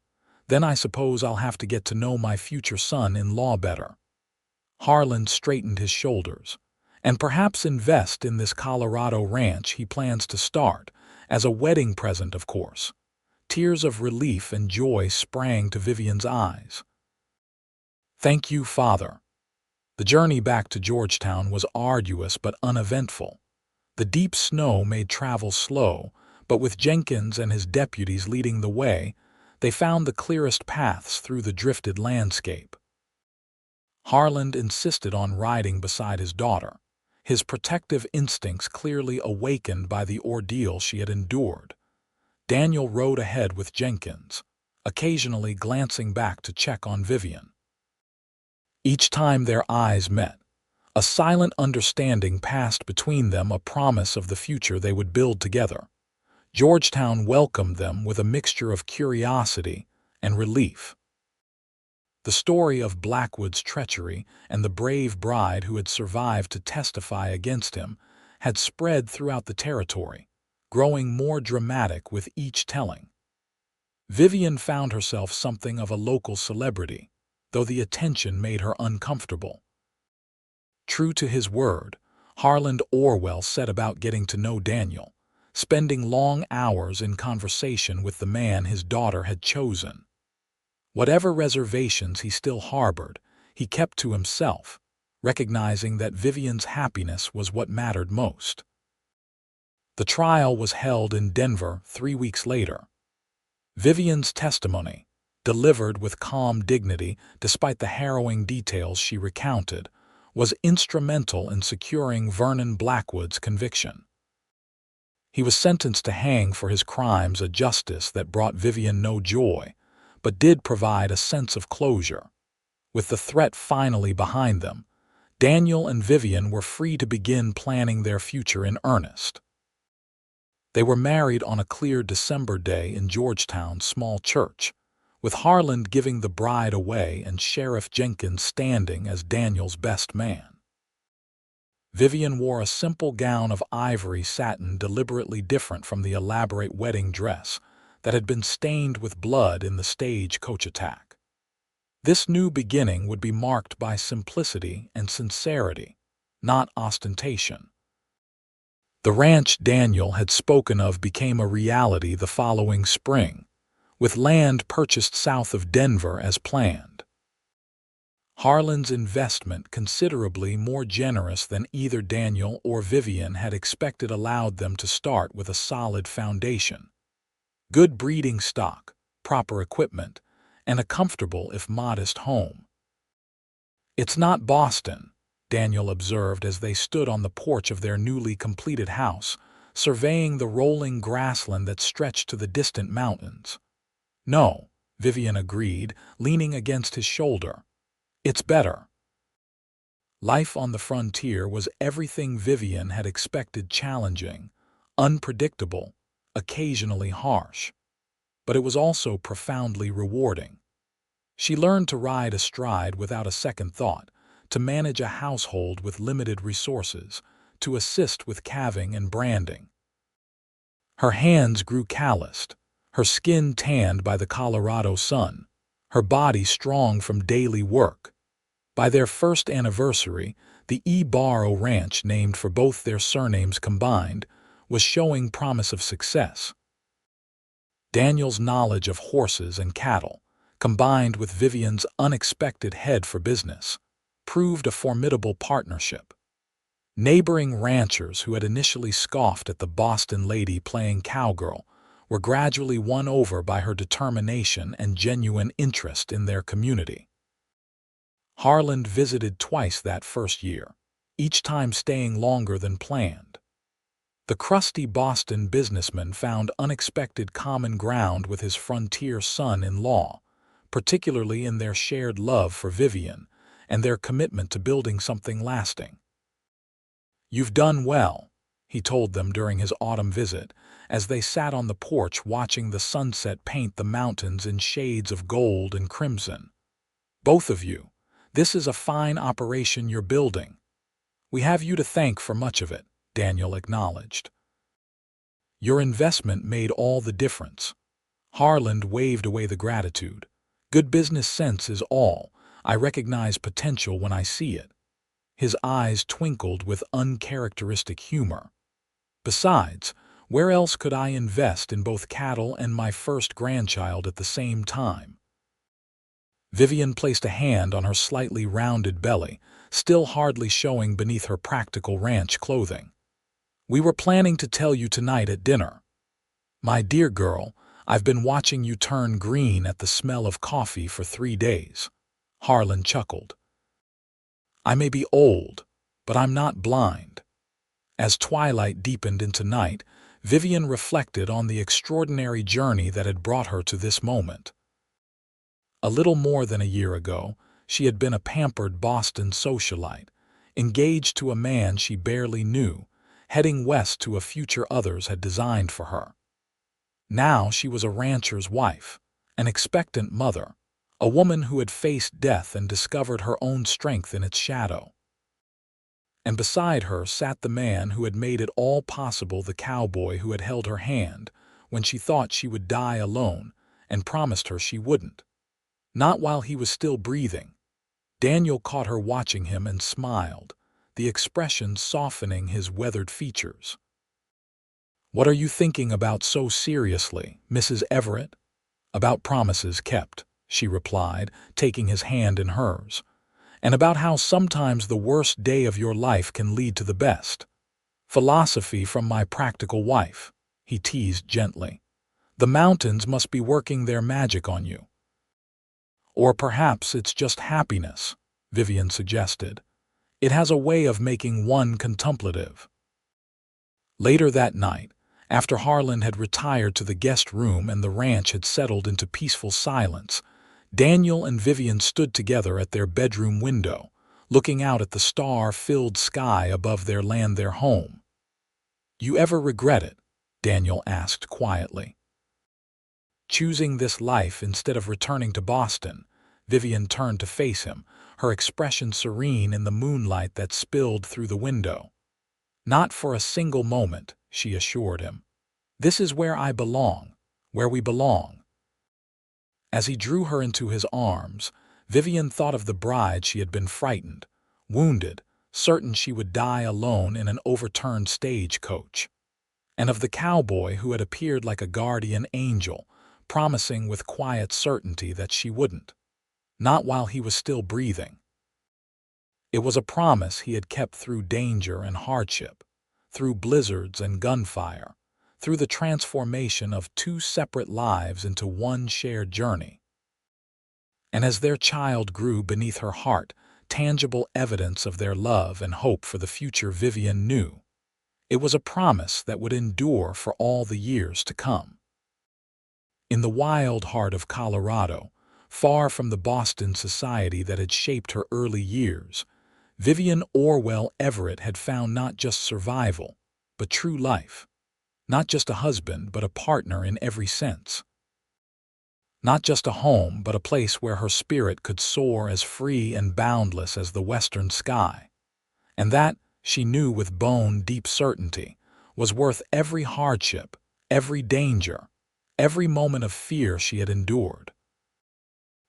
Then I suppose I'll have to get to know my future son-in-law better. Harlan straightened his shoulders. And perhaps invest in this Colorado ranch he plans to start, as a wedding present, of course. Tears of relief and joy sprang to Vivian's eyes. Thank you, Father. The journey back to Georgetown was arduous but uneventful. The deep snow made travel slow, but with Jenkins and his deputies leading the way, they found the clearest paths through the drifted landscape. Harlan insisted on riding beside his daughter, his protective instincts clearly awakened by the ordeal she had endured. Daniel rode ahead with Jenkins, occasionally glancing back to check on Vivian. Each time their eyes met, a silent understanding passed between them, a promise of the future they would build together. Georgetown welcomed them with a mixture of curiosity and relief. The story of Blackwood's treachery and the brave bride who had survived to testify against him had spread throughout the territory, growing more dramatic with each telling. Vivian found herself something of a local celebrity. though the attention made her uncomfortable. True to his word, Harland Orwell set about getting to know Daniel, spending long hours in conversation with the man his daughter had chosen. Whatever reservations he still harbored, he kept to himself, recognizing that Vivian's happiness was what mattered most. The trial was held in Denver 3 weeks later. Vivian's testimony, delivered with calm dignity despite the harrowing details she recounted, was instrumental in securing Vernon Blackwood's conviction. He was sentenced to hang for his crimes, a justice that brought Vivian no joy, but did provide a sense of closure. With the threat finally behind them, Daniel and Vivian were free to begin planning their future in earnest. They were married on a clear December day in Georgetown's small church, with Harland giving the bride away and Sheriff Jenkins standing as Daniel's best man. Vivian wore a simple gown of ivory satin deliberately different from the elaborate wedding dress that had been stained with blood in the stagecoach attack. This new beginning would be marked by simplicity and sincerity, not ostentation. The ranch Daniel had spoken of became a reality the following spring, with land purchased south of Denver as planned. Harland's investment, considerably more generous than either Daniel or Vivian had expected, allowed them to start with a solid foundation. Good breeding stock, proper equipment, and a comfortable if modest home. "It's not Boston," Daniel observed as they stood on the porch of their newly completed house, surveying the rolling grassland that stretched to the distant mountains. "No," Vivian agreed, leaning against his shoulder. "It's better." Life on the frontier was everything Vivian had expected: challenging, unpredictable, occasionally harsh. But it was also profoundly rewarding. She learned to ride astride without a second thought, to manage a household with limited resources, to assist with calving and branding. Her hands grew calloused, her skin tanned by the Colorado sun, her body strong from daily work. By their first anniversary, the Barrow Ranch, named for both their surnames combined, was showing promise of success. Daniel's knowledge of horses and cattle, combined with Vivian's unexpected head for business, proved a formidable partnership. Neighboring ranchers who had initially scoffed at the Boston lady playing cowgirl were gradually won over by her determination and genuine interest in their community. Harland visited twice that first year, each time staying longer than planned. The crusty Boston businessman found unexpected common ground with his frontier son-in-law, particularly in their shared love for Vivian and their commitment to building something lasting. "You've done well," he told them during his autumn visit, as they sat on the porch watching the sunset paint the mountains in shades of gold and crimson. "Both of you, this is a fine operation you're building." "We have you to thank for much of it," Daniel acknowledged. "Your investment made all the difference." Harland waved away the gratitude. "Good business sense is all. I recognize potential when I see it." His eyes twinkled with uncharacteristic humor. "Besides, where else could I invest in both cattle and my first grandchild at the same time?" Vivian placed a hand on her slightly rounded belly, still hardly showing beneath her practical ranch clothing. "We were planning to tell you tonight at dinner. My dear girl, I've been watching you turn green at the smell of coffee for 3 days." Harland chuckled. "I may be old, but I'm not blind." As twilight deepened into night, Vivian reflected on the extraordinary journey that had brought her to this moment. A little more than a year ago, she had been a pampered Boston socialite, engaged to a man she barely knew, heading west to a future others had designed for her. Now she was a rancher's wife, an expectant mother, a woman who had faced death and discovered her own strength in its shadow. And beside her sat the man who had made it all possible, the cowboy who had held her hand when she thought she would die alone and promised her she wouldn't. Not while he was still breathing. Daniel caught her watching him and smiled, the expression softening his weathered features. "What are you thinking about so seriously, Mrs. Everett?" "About promises kept," she replied, taking his hand in hers, "and about how sometimes the worst day of your life can lead to the best." "Philosophy from my practical wife," he teased gently. "The mountains must be working their magic on you." "Or perhaps it's just happiness," Vivian suggested. "It has a way of making one contemplative." Later that night, after Harlan had retired to the guest room and the ranch had settled into peaceful silence, Daniel and Vivian stood together at their bedroom window, looking out at the star-filled sky above their land, their home. "You ever regret it?" Daniel asked quietly. "Choosing this life instead of returning to Boston?" Vivian turned to face him, her expression serene in the moonlight that spilled through the window. "Not for a single moment," she assured him. "This is where I belong, where we belong." As he drew her into his arms, Vivian thought of the bride she had been, frightened, wounded, certain she would die alone in an overturned stagecoach, and of the cowboy who had appeared like a guardian angel, promising with quiet certainty that she wouldn't. Not while he was still breathing. It was a promise he had kept through danger and hardship, through blizzards and gunfire, through the transformation of two separate lives into one shared journey. And as their child grew beneath her heart, tangible evidence of their love and hope for the future, Vivian knew it was a promise that would endure for all the years to come. In the wild heart of Colorado, far from the Boston society that had shaped her early years, Vivian Orwell Everett had found not just survival, but true life. Not just a husband, but a partner in every sense. Not just a home, but a place where her spirit could soar as free and boundless as the western sky. And that, she knew with bone-deep certainty, was worth every hardship, every danger, every moment of fear she had endured.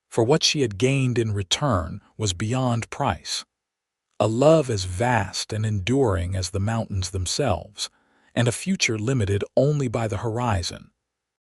For what she had gained in return was beyond price. A love as vast and enduring as the mountains themselves, and a future limited only by the horizon.